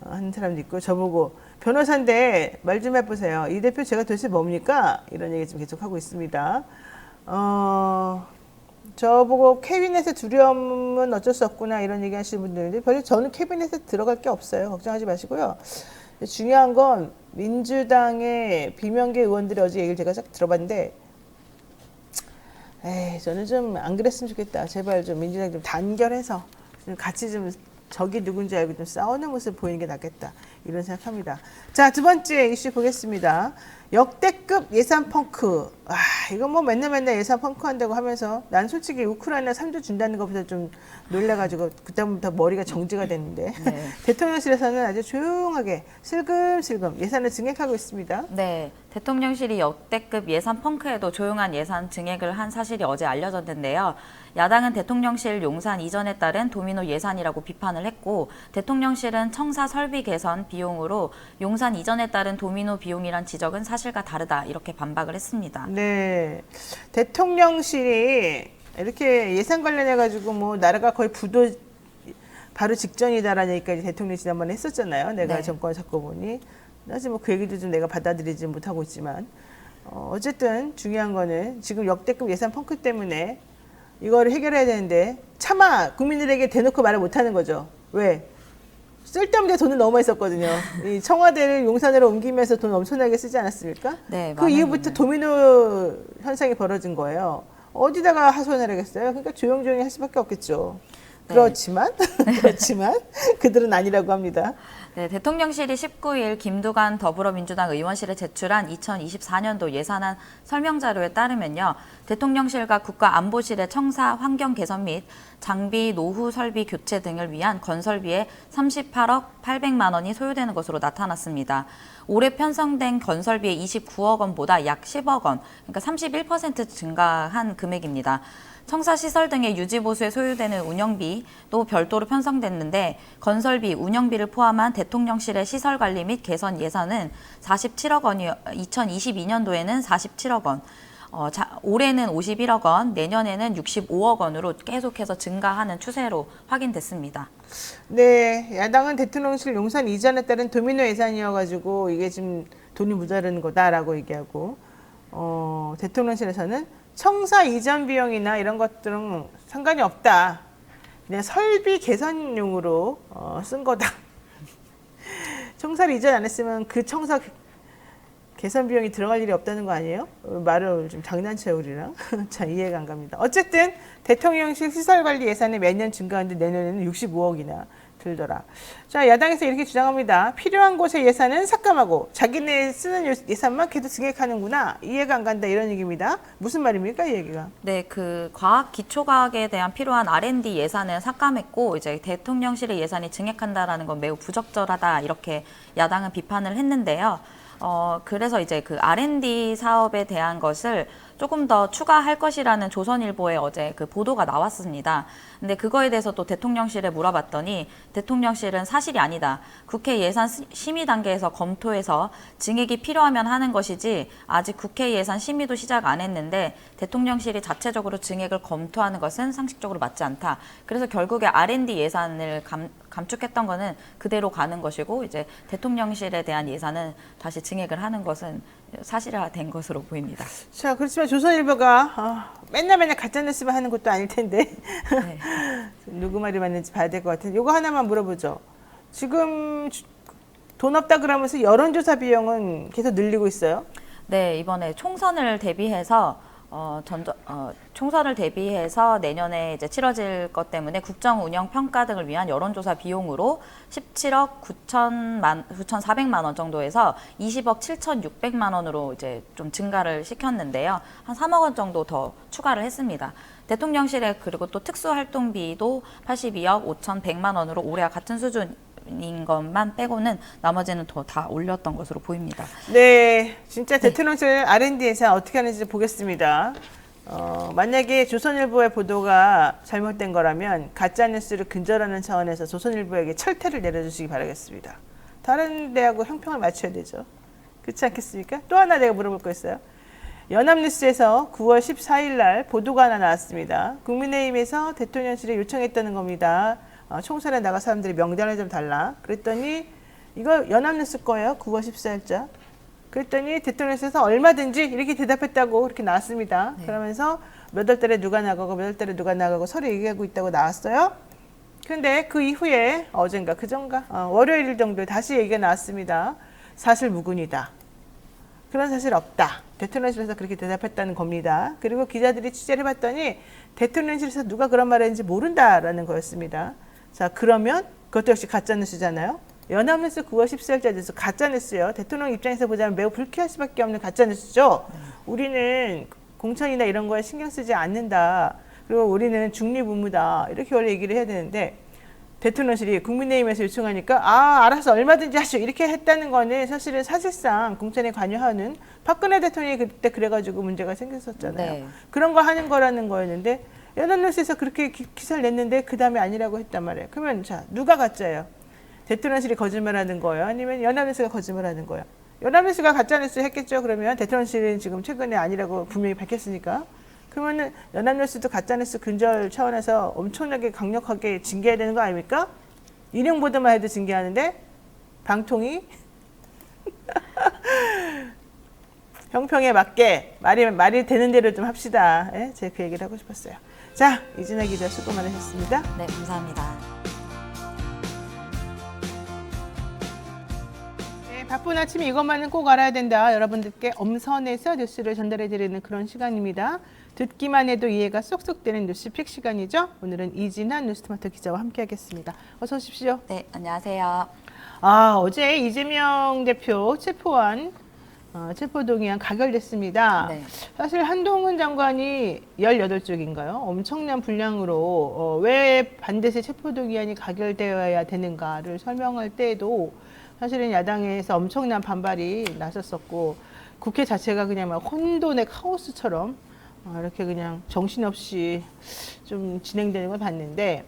Speaker 1: 하는 사람도 있고, 저보고 변호사인데 말 좀 해보세요. 이 대표 제가 도대체 뭡니까? 이런 얘기 좀 계속 하고 있습니다. 저보고 캐비넷의 두려움은 어쩔 수 없구나 이런 얘기 하시는 분들인데, 별로 저는 캐비넷에 들어갈 게 없어요. 걱정하지 마시고요. 중요한 건 민주당의 비명계 의원들의 어제 얘기를 제가 쫙 들어봤는데, 저는 좀 안 그랬으면 좋겠다. 제발 좀 민주당 좀 단결해서 좀 같이 좀 적이 누군지 알고 좀 싸우는 모습 보이는 게 낫겠다. 이런 생각합니다. 자, 두 번째 이슈 보겠습니다. 역대급 예산 펑크. 이거 뭐 맨날 예산 펑크 한다고 하면서, 난 솔직히 우크라이나 3조 준다는 것보다 좀 놀라가지고 그때부터 머리가 정지가 됐는데
Speaker 2: 네.
Speaker 1: 대통령실에서는 아주 조용하게 슬금슬금 예산을 증액하고 있습니다.
Speaker 2: 네, 대통령실이 역대급 예산 펑크에도 조용한 예산 증액을 한 사실이 어제 알려졌는데요. 야당은 대통령실 용산 이전에 따른 도미노 예산이라고 비판을 했고, 대통령실은 청사 설비 개선 비용으로 용산 이전에 따른 도미노 비용이란 지적은 사실과 다르다 이렇게 반박을 했습니다.
Speaker 1: 네, 대통령실이 이렇게 예산 관련해 가지고 뭐 나라가 거의 부도 바로 직전이다라는 얘기까지 대통령이 지난번에 했었잖아요. 내가
Speaker 2: 네.
Speaker 1: 정권 잡고 보니. 사실 뭐 그 얘기도 좀 내가 받아들이지 못하고 있지만, 어쨌든 중요한 거는 지금 역대급 예산 펑크 때문에 이거를 해결해야 되는데 차마 국민들에게 대놓고 말을 못하는 거죠. 왜? 쓸데없는 데 돈을 너무 많이 썼거든요. 이 청와대를 용산으로 옮기면서 돈 엄청나게 쓰지 않았습니까?
Speaker 2: 네,
Speaker 1: 그 이후부터 도미노 현상이 벌어진 거예요. 어디다가 하소연을 하겠어요? 그러니까 조용조용히 할 수밖에 없겠죠.
Speaker 2: 네.
Speaker 1: 그렇지만 그들은 아니라고 합니다.
Speaker 2: 네, 대통령실이 19일 김두관 더불어민주당 의원실에 제출한 2024년도 예산안 설명자료에 따르면요. 대통령실과 국가안보실의 청사 환경 개선 및 장비 노후 설비 교체 등을 위한 건설비에 38억 800만 원이 소요되는 것으로 나타났습니다. 올해 편성된 건설비의 29억 원보다 약 10억 원, 그러니까 31% 증가한 금액입니다. 청사 시설 등의 유지 보수에 소요되는 운영비도 별도로 편성됐는데, 건설비, 운영비를 포함한 대통령실의 시설 관리 및 개선 예산은 47억 원이 2022년도에는 47억 원, 올해는 51억 원, 내년에는 65억 원으로 계속해서 증가하는 추세로 확인됐습니다.
Speaker 1: 네, 야당은 대통령실 용산 이전에 따른 도미노 예산이어가지고 이게 지금 돈이 모자라는 거다라고 얘기하고, 대통령실에서는 청사 이전 비용이나 이런 것들은 상관이 없다. 그냥 설비 개선용으로 쓴 거다. 청사를 이전 안 했으면 그 청사 개선 비용이 들어갈 일이 없다는 거 아니에요? 말을 좀 장난쳐요, 우리랑. 자, 이해가 안 갑니다. 어쨌든 대통령실 시설관리 예산이 매년 증가하는데 내년에는 65억이나 들더라. 자, 야당에서 이렇게 주장합니다. 필요한 곳의 예산은 삭감하고 자기네 쓰는 예산만 계속 증액하는구나. 이해가 안 간다, 이런 얘기입니다. 무슨 말입니까, 이 얘기가?
Speaker 2: 네, 그 과학 기초과학에 대한 필요한 R&D 예산을 삭감했고, 이제 대통령실의 예산이 증액한다라는 건 매우 부적절하다 이렇게 야당은 비판을 했는데요. 그래서 이제 그 R&D 사업에 대한 것을 조금 더 추가할 것이라는 조선일보에 어제 그 보도가 나왔습니다. 근데 그거에 대해서 또 대통령실에 물어봤더니 대통령실은 사실이 아니다. 국회 예산 심의 단계에서 검토해서 증액이 필요하면 하는 것이지 아직 국회 예산 심의도 시작 안 했는데 대통령실이 자체적으로 증액을 검토하는 것은 상식적으로 맞지 않다. 그래서 결국에 R&D 예산을 감축했던 거는 그대로 가는 것이고, 이제 대통령실에 대한 예산은 다시 증액을 하는 것은 사실화된 것으로 보입니다.
Speaker 1: 자, 그렇지만 조선일보가 맨날 가짜뉴스만 하는 것도 아닐 텐데
Speaker 2: 네.
Speaker 1: 누구 말이 맞는지 봐야 될 것 같은데, 이거 하나만 물어보죠. 지금 돈 없다 그러면서 여론조사 비용은 계속 늘리고 있어요?
Speaker 2: 네, 이번에 총선을 대비해서 총선을 대비해서 내년에 이제 치러질 것 때문에 국정 운영 평가 등을 위한 여론조사 비용으로 17억 9,400만 원 정도에서 20억 7,600만 원으로 이제 좀 증가를 시켰는데요. 한 3억 원 정도 더 추가를 했습니다. 대통령실에 그리고 또 특수활동비도 82억 5,100만 원으로 올해와 같은 수준인 것만 빼고는 나머지는 더 다 올렸던 것으로 보입니다.
Speaker 1: 네, 진짜 대통령실 R&D 예산 어떻게 하는지 보겠습니다. 만약에 조선일보의 보도가 잘못된 거라면 가짜뉴스를 근절하는 차원에서 조선일보에게 철퇴를 내려주시기 바라겠습니다. 다른 데하고 형평을 맞춰야 되죠. 그렇지 않겠습니까? 또 하나 내가 물어볼 거 있어요. 연합뉴스에서 9월 14일 날 보도가 하나 나왔습니다. 국민의힘에서 대통령실에 요청했다는 겁니다. 총선에 나가 사람들이 명단을 좀 달라. 그랬더니 이거 연합뉴스 거예요. 9월 14일자. 그랬더니 대통령실에서 얼마든지 이렇게 대답했다고 이렇게 나왔습니다.
Speaker 2: 네.
Speaker 1: 그러면서 몇 월 달에 누가 나가고 몇 월 달에 누가 나가고 서로 얘기하고 있다고 나왔어요. 그런데 그 이후에 어젠가 그전가 월요일 정도에 다시 얘기가 나왔습니다. 사실 무근이다. 그런 사실 없다. 대통령실에서 그렇게 대답했다는 겁니다. 그리고 기자들이 취재를 해봤더니 대통령실에서 누가 그런 말을 했는지 모른다라는 거였습니다. 자, 그러면 그것도 역시 가짜뉴스잖아요. 연합뉴스 9월 14일자 뉴스 가짜뉴스요. 대통령 입장에서 보자면 매우 불쾌할 수밖에 없는 가짜뉴스죠. 우리는 공천이나 이런 거에 신경 쓰지 않는다. 그리고 우리는 중립의무다. 이렇게 원래 얘기를 해야 되는데 대통령실이 국민의힘에서 요청하니까 알아서 얼마든지 하시오 이렇게 했다는 거는 사실은 사실상 공천에 관여하는 박근혜 대통령이 그때 그래가지고 문제가 생겼었잖아요.
Speaker 2: 네.
Speaker 1: 그런 거 하는 거라는 거였는데 연합뉴스에서 그렇게 기사를 냈는데 그 다음에 아니라고 했단 말이에요. 그러면 자 누가 가짜예요? 대통령실이 거짓말하는 거예요? 아니면 연합뉴스가 거짓말하는 거예요? 연합뉴스가 가짜뉴스 했겠죠. 그러면 대통령실은 지금 최근에 아니라고 분명히 밝혔으니까. 그러면은 연합뉴스도 가짜뉴스 근절 차원에서 엄청나게 강력하게 징계해야 되는 거 아닙니까? 인용 보도만 해도 징계하는데 방통위 형평에 맞게 말이 되는 대로 좀 합시다. 예? 제가 그 얘기를 하고 싶었어요. 자, 이진아 기자 수고 많으셨습니다.
Speaker 2: 네, 감사합니다.
Speaker 1: 네, 바쁜 아침 이것만은 꼭 알아야 된다. 여러분들께 엄선해서 뉴스를 전달해드리는 그런 시간입니다. 듣기만 해도 이해가 쏙쏙 되는 뉴스픽 시간이죠. 오늘은 이진아 뉴스토마토 기자와 함께하겠습니다. 어서 오십시오.
Speaker 2: 네, 안녕하세요.
Speaker 1: 어제 이재명 대표 체포한 체포동의안 가결됐습니다.
Speaker 2: 네.
Speaker 1: 사실 한동훈 장관이 18쪽인가요? 엄청난 분량으로 왜 반드시 체포동의안이 가결되어야 되는가를 설명할 때에도 사실은 야당에서 엄청난 반발이 나섰었고 국회 자체가 그냥 막 혼돈의 카오스처럼 이렇게 그냥 정신없이 좀 진행되는 걸 봤는데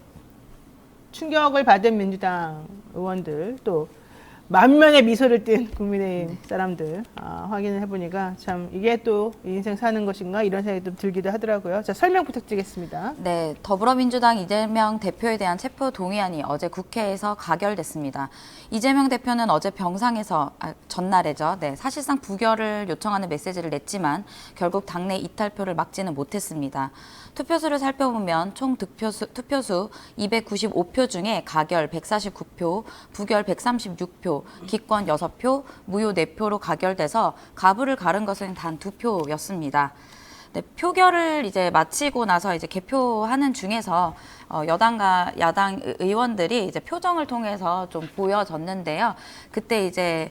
Speaker 1: 충격을 받은 민주당 의원들 또 만면의 미소를 띤 국민의힘 사람들 확인을 해보니까 참 이게 또 인생 사는 것인가 이런 생각이 좀 들기도 하더라고요. 자, 설명 부탁드리겠습니다.
Speaker 2: 네, 더불어민주당 이재명 대표에 대한 체포 동의안이 어제 국회에서 가결됐습니다. 이재명 대표는 어제 병상에서 전날에죠. 네, 사실상 부결을 요청하는 메시지를 냈지만 결국 당내 이탈표를 막지는 못했습니다. 투표수를 살펴보면 총 투표수 295표 중에 가결 149표, 부결 136표, 기권 6표, 무효 4표로 가결돼서 가부를 가른 것은 단 2표였습니다. 네, 표결을 이제 마치고 나서 이제 개표하는 중에서 여당과 야당 의원들이 이제 표정을 통해서 좀 보여졌는데요. 그때 이제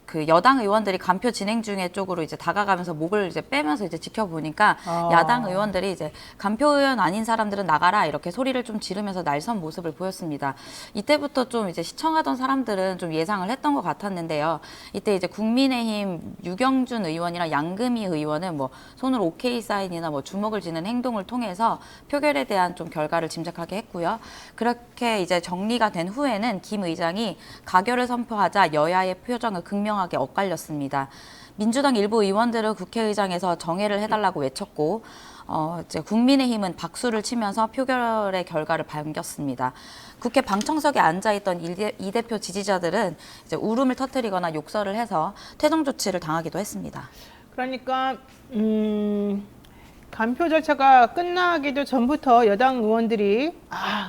Speaker 2: 그 여당 의원들이 간표 진행 중에 쪽으로 이제 다가가면서 목을 이제 빼면서 이제 지켜보니까 야당 의원들이 이제 간표 의원 아닌 사람들은 나가라 이렇게 소리를 좀 지르면서 날선 모습을 보였습니다. 이때부터 좀 이제 시청하던 사람들은 좀 예상을 했던 것 같았는데요. 이때 이제 국민의힘 유경준 의원이랑 양금희 의원은 뭐 손으로 오케이 사인이나 뭐 주먹을 쥐는 행동을 통해서 표결에 대한 좀 결과를 짐작하게 했고요. 그렇게 이제 정리가 된 후에는 김 의장이 가결을 선포하자 여야의 표정을 극명하게 엇갈렸습니다. 민주당 일부 의원들은 국회의장에서 정회를 해달라고 외쳤고 이제 국민의힘은 박수를 치면서 표결의 결과를 반겼습니다. 국회 방청석에 앉아있던 이 대표 지지자들은 이제 울음을 터뜨리거나 욕설을 해서 퇴정 조치를 당하기도 했습니다.
Speaker 1: 그러니까 간표 절차가 끝나기도 전부터 여당 의원들이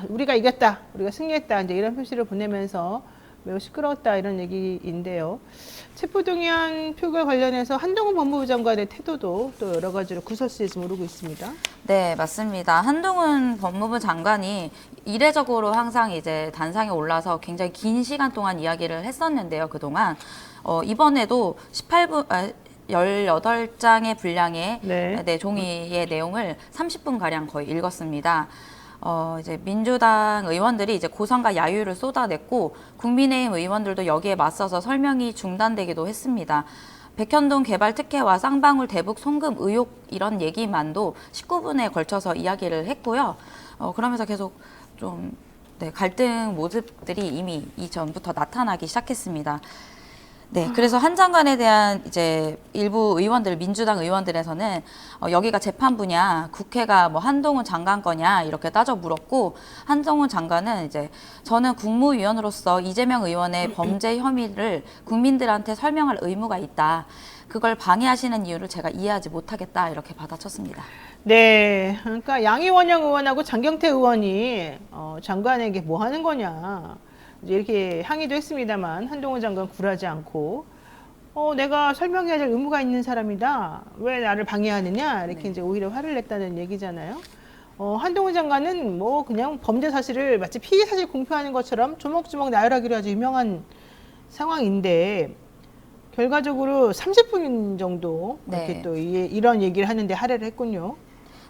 Speaker 1: 우리가 이겼다, 우리가 승리했다 이제 이런 표시를 보내면서 매우 시끄러웠다 이런 얘기인데요. 체포동의안 표결 관련해서 한동훈 법무부 장관의 태도도 또 여러 가지로 구설수에 오르고 있습니다.
Speaker 2: 네, 맞습니다. 한동훈 법무부 장관이 이례적으로 항상 이제 단상에 올라서 굉장히 긴 시간 동안 이야기를 했었는데요, 그동안. 이번에도 18장의 분량의
Speaker 1: 네.
Speaker 2: 종이의 내용을 30분가량 거의 읽었습니다. 이제 민주당 의원들이 이제 고성과 야유를 쏟아냈고 국민의힘 의원들도 여기에 맞서서 설명이 중단되기도 했습니다. 백현동 개발 특혜와 쌍방울 대북 송금 의혹 이런 얘기만도 19분에 걸쳐서 이야기를 했고요. 그러면서 계속 좀 갈등 모습들이 이미 이전부터 나타나기 시작했습니다. 네, 그래서 한 장관에 대한 이제 일부 의원들, 민주당 의원들에서는 여기가 재판부냐, 국회가 뭐 한동훈 장관 거냐 이렇게 따져 물었고, 한동훈 장관은 이제 저는 국무위원으로서 이재명 의원의 범죄 혐의를 국민들한테 설명할 의무가 있다. 그걸 방해하시는 이유를 제가 이해하지 못하겠다 이렇게 받아쳤습니다.
Speaker 1: 네, 그러니까 양이원영 의원하고 장경태 의원이 장관에게 뭐 하는 거냐 이제 이렇게 항의도 했습니다만 한동훈 장관 굴하지 않고 내가 설명해야 될 의무가 있는 사람이다. 왜 나를 방해하느냐 이렇게 이제 오히려 화를 냈다는 얘기잖아요. 한동훈 장관은 뭐 그냥 범죄 사실을 마치 피의 사실 공표하는 것처럼 조목조목 나열하기로 아주 유명한 상황인데. 결과적으로 30분 정도 이렇게
Speaker 2: 네.
Speaker 1: 또 이런 얘기를 하는데 할애를 했군요.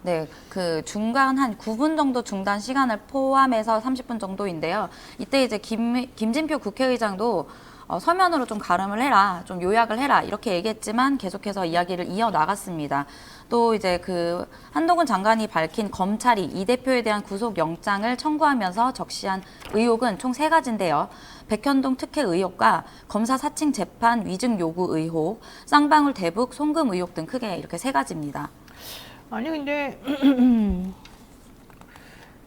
Speaker 2: 네, 그 중간 한 9분 정도 중단 시간을 포함해서 30분 정도인데요. 이때 이제 김진표 국회의장도 서면으로 좀 가름을 해라, 좀 요약을 해라 이렇게 얘기했지만 계속해서 이야기를 이어 나갔습니다. 또 이제 그 한동훈 장관이 밝힌 검찰이 이 대표에 대한 구속영장을 청구하면서 적시한 의혹은 총 3가지인데요. 백현동 특혜 의혹과 검사 사칭 재판 위증 요구 의혹, 쌍방울 대북 송금 의혹 등 크게 이렇게 3가지입니다.
Speaker 1: 아니 근데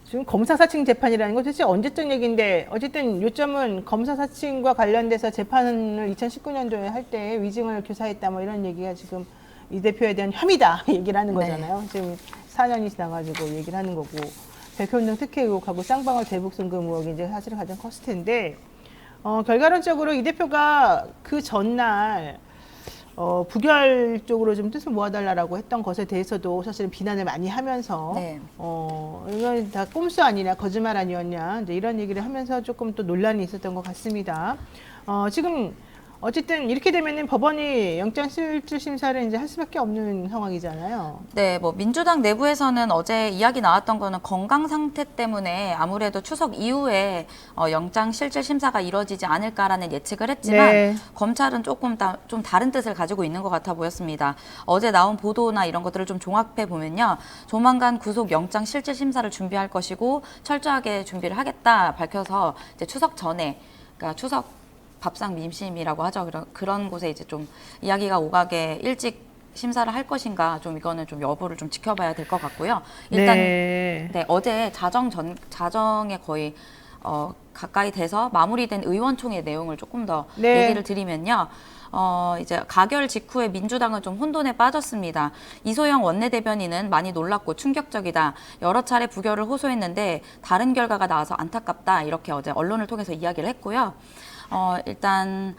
Speaker 1: 지금 검사 사칭 재판이라는 거 도대체 언제적 얘기인데 어쨌든 요점은 검사 사칭과 관련돼서 재판을 2019년도에 할 때 위증을 교사했다 뭐 이런 얘기가 지금 이 대표에 대한 혐의다 얘기를 하는 거잖아요. 네. 지금 4년이 지나가지고 얘기를 하는 거고 백현동 특혜 의혹하고 쌍방울 대북 송금 의혹이 이제 사실은 가장 컸을 텐데 결과론적으로 이 대표가 그 전날 부결 쪽으로 좀 뜻을 모아달라고 했던 것에 대해서도 사실은 비난을 많이 하면서
Speaker 2: 네.
Speaker 1: 이건 다 꼼수 아니냐 거짓말 아니었냐 이제 이런 얘기를 하면서 조금 또 논란이 있었던 것 같습니다. 지금 어쨌든 이렇게 되면은 법원이 영장실질심사를 이제 할 수밖에 없는 상황이잖아요.
Speaker 2: 네, 뭐 민주당 내부에서는 어제 이야기 나왔던 거는 건강 상태 때문에 아무래도 추석 이후에 영장 실질 심사가 이루어지지 않을까라는 예측을 했지만
Speaker 1: 네.
Speaker 2: 검찰은 조금 좀 다른 뜻을 가지고 있는 것 같아 보였습니다. 어제 나온 보도나 이런 것들을 좀 종합해 보면요, 조만간 구속 영장 실질 심사를 준비할 것이고 철저하게 준비를 하겠다 밝혀서 이제 추석 전에, 그러니까 추석 밥상 민심이라고 하죠. 그런 곳에 이제 좀 이야기가 오가게 일찍 심사를 할 것인가, 좀 이거는 좀 여부를 좀 지켜봐야 될 것 같고요. 일단 네, 어제 자정에 거의 가까이 돼서 마무리된 의원총회 내용을 조금 더
Speaker 1: 네.
Speaker 2: 얘기를 드리면요. 이제 가결 직후에 민주당은 좀 혼돈에 빠졌습니다. 이소영 원내대변인은 많이 놀랍고 충격적이다. 여러 차례 부결을 호소했는데 다른 결과가 나와서 안타깝다. 이렇게 어제 언론을 통해서 이야기를 했고요. 일단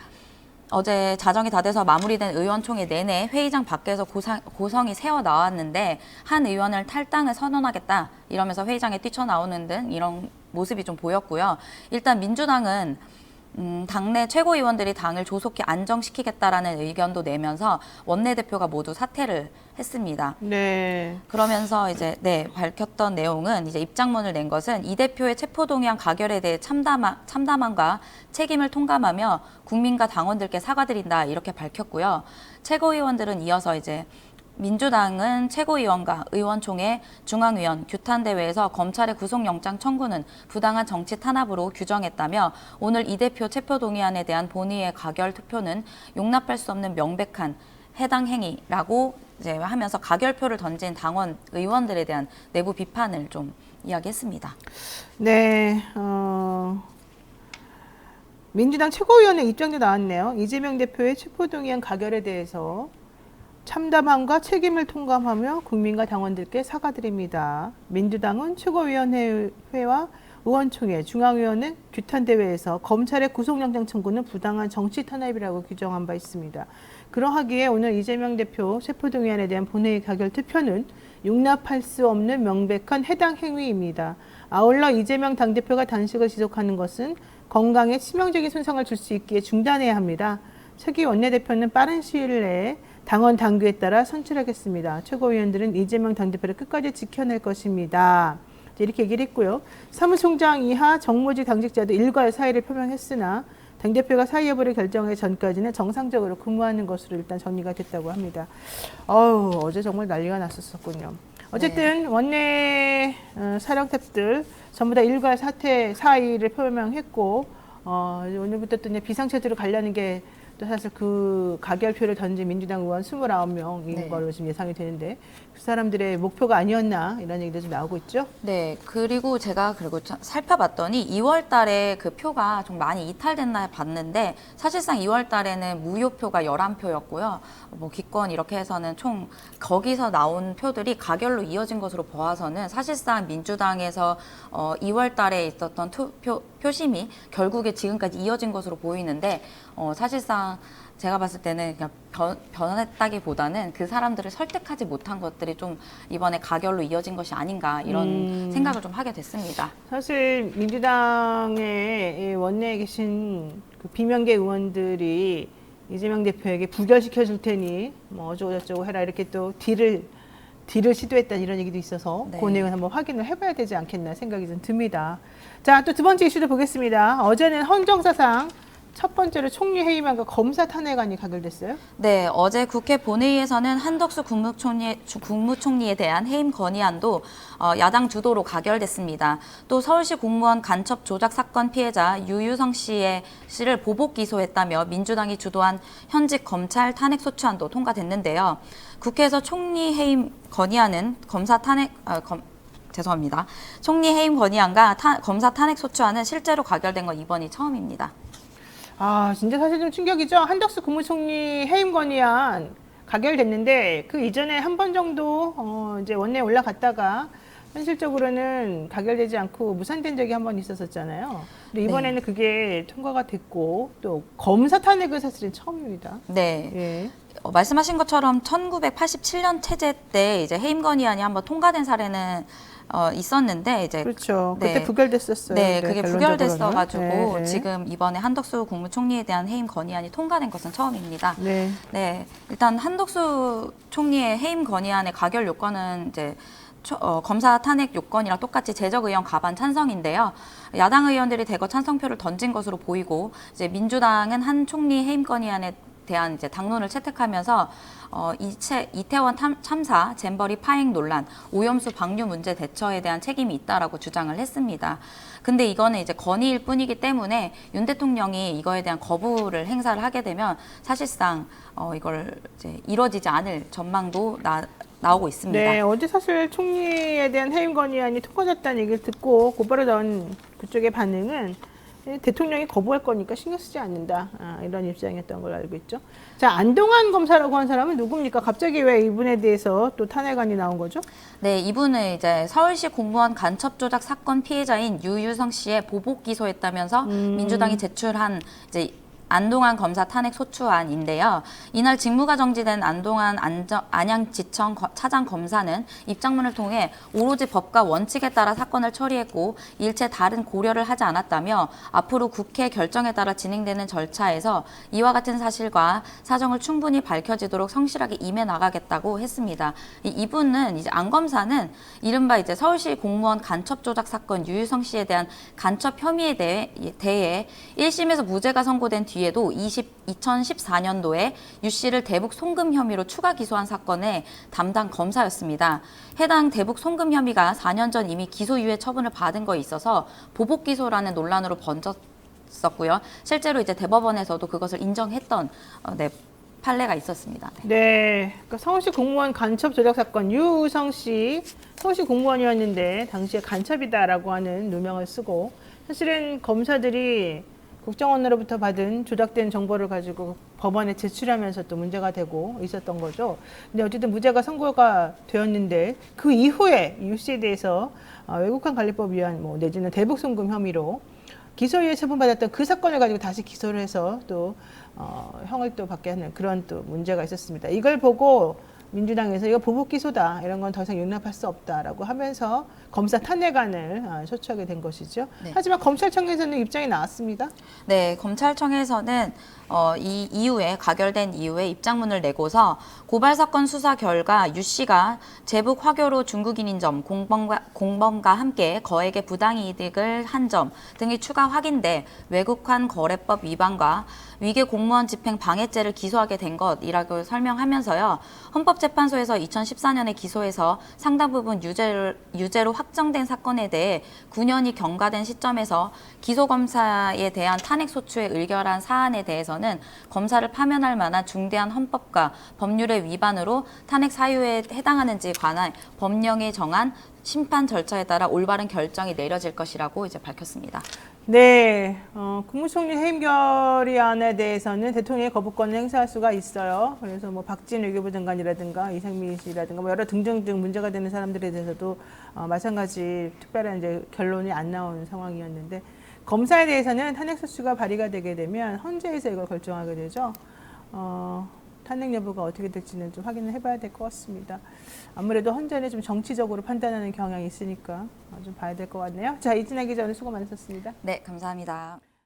Speaker 2: 어제 자정이 다 돼서 마무리된 의원총회 내내 회의장 밖에서 고성이 새어 나왔는데 한 의원을 탈당을 선언하겠다 이러면서 회의장에 뛰쳐나오는 등 이런 모습이 좀 보였고요. 일단 민주당은 당내 최고위원들이 당을 조속히 안정시키겠다라는 의견도 내면서 원내대표가 모두 사퇴를 했습니다.
Speaker 1: 네.
Speaker 2: 그러면서 이제 밝혔던 내용은 이제 입장문을 낸 것은 이 대표의 체포동의안 가결에 대해 참담함과 책임을 통감하며 국민과 당원들께 사과드린다 이렇게 밝혔고요. 최고위원들은 이어서 이제 민주당은 최고위원과 의원총회, 중앙위원, 규탄대회에서 검찰의 구속영장 청구는 부당한 정치 탄압으로 규정했다며 오늘 이 대표 체포동의안에 대한 본회의의 가결 투표는 용납할 수 없는 명백한 해당 행위라고 이제 하면서 가결표를 던진 당원, 의원들에 대한 내부 비판을 좀 이야기했습니다.
Speaker 1: 네. 민주당 최고위원의 입장도 나왔네요. 이재명 대표의 체포동의안 가결에 대해서 참담함과 책임을 통감하며 국민과 당원들께 사과드립니다. 민주당은 최고위원회와 의원총회, 중앙위원회 규탄대회에서 검찰의 구속영장 청구는 부당한 정치 탄압이라고 규정한 바 있습니다. 그러하기에 오늘 이재명 대표 세포동의안에 대한 본회의 가결 투표는 용납할 수 없는 명백한 해당 행위입니다. 아울러 이재명 당대표가 단식을 지속하는 것은 건강에 치명적인 손상을 줄 수 있기에 중단해야 합니다. 차기 원내대표는 빠른 시일 내에 당원 당규에 따라 선출하겠습니다. 최고위원들은 이재명 당대표를 끝까지 지켜낼 것입니다. 이렇게 얘기를 했고요. 사무총장 이하 정무직 당직자도 일괄 사의를 표명했으나 당대표가 사의 여부를 결정하기 전까지는 정상적으로 근무하는 것으로 일단 정리가 됐다고 합니다. 어제 정말 난리가 났었군요. 어쨌든 원내 사령탑들 전부 다 일괄 사퇴 사의를 표명했고 오늘부터 또 이제 비상체제로 가려는 게 또 사실 그 가결표를 던진 민주당 의원 29명인
Speaker 2: 네.
Speaker 1: 걸로 지금 예상이 되는데 그 사람들의 목표가 아니었나 이런 얘기도 좀 나오고 있죠.
Speaker 2: 네, 그리고 제가 살펴봤더니 2월 달에 그 표가 좀 많이 이탈됐나 봤는데 사실상 2월 달에는 무효표가 11표였고요. 뭐 기권 이렇게 해서는 총 거기서 나온 표들이 가결로 이어진 것으로 보아서는 사실상 민주당에서 2월 달에 있었던 표심이 결국에 지금까지 이어진 것으로 보이는데 사실상 제가 봤을 때는 그냥 변했다기보다는 그 사람들을 설득하지 못한 것들이 좀 이번에 가결로 이어진 것이 아닌가 이런 생각을 좀 하게 됐습니다.
Speaker 1: 사실 민주당의 원내에 계신 그 비명계 의원들이 이재명 대표에게 부결시켜 줄 테니 뭐 어쩌고저쩌고 해라 이렇게 또 딜을 시도했다 이런 얘기도 있어서
Speaker 2: 네.
Speaker 1: 그 내용은 한번 확인을 해봐야 되지 않겠나 생각이 좀 듭니다. 자, 또 두 번째 이슈도 보겠습니다. 어제는 헌정사상 첫 번째로 총리 해임안과 검사 탄핵안이 가결됐어요.
Speaker 2: 네, 어제 국회 본회의에서는 한덕수 국무총리에 대한 해임 건의안도 야당 주도로 가결됐습니다. 또 서울시 공무원 간첩 조작 사건 피해자 유유성 씨를 보복 기소했다며 민주당이 주도한 현직 검찰 탄핵 소추안도 통과됐는데요. 국회에서 총리 해임 건의안은 총리 해임 건의안과 검사 탄핵 소추안은 실제로 가결된 건 이번이 처음입니다.
Speaker 1: 진짜 사실 좀 충격이죠. 한덕수 국무총리 해임 건의안 가결됐는데 그 이전에 한 번 정도 이제 원내에 올라갔다가 현실적으로는 가결되지 않고 무산된 적이 한 번 있었었잖아요. 근데 이번에는 그게 통과가 됐고 또 검사 탄핵은 사실은 처음입니다.
Speaker 2: 네.
Speaker 1: 예.
Speaker 2: 말씀하신 것처럼 1987년 체제 때 이제 해임 건의안이 한번 통과된 사례는 있었는데 이제
Speaker 1: 그렇죠. 그때
Speaker 2: 네.
Speaker 1: 부결됐었어요.
Speaker 2: 네, 그게 부결됐어가지고
Speaker 1: 네.
Speaker 2: 지금 이번에 한덕수 국무총리에 대한 해임 건의안이 통과된 것은 처음입니다.
Speaker 1: 네.
Speaker 2: 네, 일단 한덕수 총리의 해임 건의안의 가결 요건은 이제 검사 탄핵 요건이랑 똑같이 재적 의원 가반 찬성인데요. 야당 의원들이 대거 찬성표를 던진 것으로 보이고 이제 민주당은 한 총리 해임 건의안에 대한 이제 당론을 채택하면서 이태원 참사, 잼버리 파행 논란, 오염수 방류 문제 대처에 대한 책임이 있다라고 주장을 했습니다. 근데 이거는 이제 건의일 뿐이기 때문에 윤 대통령이 이거에 대한 거부를 행사를 하게 되면 사실상 이걸 이제 이루어지지 않을 전망도 나오고 있습니다.
Speaker 1: 네, 어제 사실 총리에 대한 해임 건의안이 통과됐다는 얘기를 듣고 곧바로 나온 그쪽의 반응은 대통령이 거부할 거니까 신경 쓰지 않는다. 이런 입장이었던 걸로 알고 있죠. 자, 안동환 검사라고 한 사람은 누굽니까? 갑자기 왜 이분에 대해서 또 탄핵안이 나온 거죠?
Speaker 2: 네, 이분은 이제 서울시 공무원 간첩 조작 사건 피해자인 유유성 씨의 보복 기소했다면서 민주당이 제출한 이제 안동환 검사 탄핵 소추안인데요. 이날 직무가 정지된 안동환 안양지청 차장 검사는 입장문을 통해 오로지 법과 원칙에 따라 사건을 처리했고 일체 다른 고려를 하지 않았다며 앞으로 국회 결정에 따라 진행되는 절차에서 이와 같은 사실과 사정을 충분히 밝혀지도록 성실하게 임해 나가겠다고 했습니다. 이분은 이제 안 검사는 이른바 이제 서울시 공무원 간첩 조작 사건 유유성 씨에 대한 간첩 혐의에 대해 1심에서 무죄가 선고된 뒤에도 2014년도에 유 씨를 대북 송금 혐의로 추가 기소한 사건의 담당 검사였습니다. 해당 대북 송금 혐의가 4년 전 이미 기소유예 처분을 받은 거에 있어서 보복 기소라는 논란으로 번졌었고요. 실제로 이제 대법원에서도 그것을 인정했던 판례가 있었습니다.
Speaker 1: 네, 그러니까 서울시 공무원 간첩 조작 사건 유우성 씨 서울시 공무원이었는데 당시에 간첩이다라고 하는 누명을 쓰고 사실은 검사들이 국정원으로부터 받은 조작된 정보를 가지고 법원에 제출하면서 또 문제가 되고 있었던 거죠. 근데 어쨌든 무죄가 선고가 되었는데 그 이후에 유 씨에 대해서 외국환 관리법 위반 내지는 대북 송금 혐의로 기소유예 처분받았던 그 사건을 가지고 다시 기소를 해서 또 형을 또 받게 하는 그런 또 문제가 있었습니다. 이걸 보고 민주당에서 이거 보복 기소다, 이런 건 더 이상 용납할 수 없다라고 하면서 검사 탄핵안을 소추하게 된 것이죠.
Speaker 2: 네.
Speaker 1: 하지만 검찰청에서는 입장이 나왔습니다.
Speaker 2: 네, 검찰청에서는 이 이후에 가결된 이후에 입장문을 내고서 고발 사건 수사 결과 유 씨가 제북 화교로 중국인인 점, 공범과 함께 거액의 부당이득을 한 점 등이 추가 확인돼 외국환 거래법 위반과 위계 공무원 집행 방해죄를 기소하게 된 것이라고 설명하면서요. 헌법재판소에서 2014년에 기소해서 상당 부분 유죄로 확정된 사건에 대해 9년이 경과된 시점에서 기소검사에 대한 탄핵소추에 의결한 사안에 대해서는 검사를 파면할 만한 중대한 헌법과 법률의 위반으로 탄핵 사유에 해당하는지 관한 법령에 정한 심판 절차에 따라 올바른 결정이 내려질 것이라고 이제 밝혔습니다.
Speaker 1: 네, 국무총리 해임 결의안에 대해서는 대통령의 거부권을 행사할 수가 있어요. 그래서 박진 외교부 장관이라든가 이상민 씨라든가 여러 등등등 문제가 되는 사람들에 대해서도 마찬가지 특별한 이제 결론이 안 나온 상황이었는데, 검사에 대해서는 탄핵소추가 발의가 되게 되면 헌재에서 이걸 결정하게 되죠. 탄핵 여부가 어떻게 될지는 좀 확인을 해봐야 될 것 같습니다. 아무래도 헌재는 좀 정치적으로 판단하는 경향이 있으니까 좀 봐야 될 것 같네요. 자, 이진아 기자 오늘 수고 많으셨습니다.
Speaker 2: 네, 감사합니다.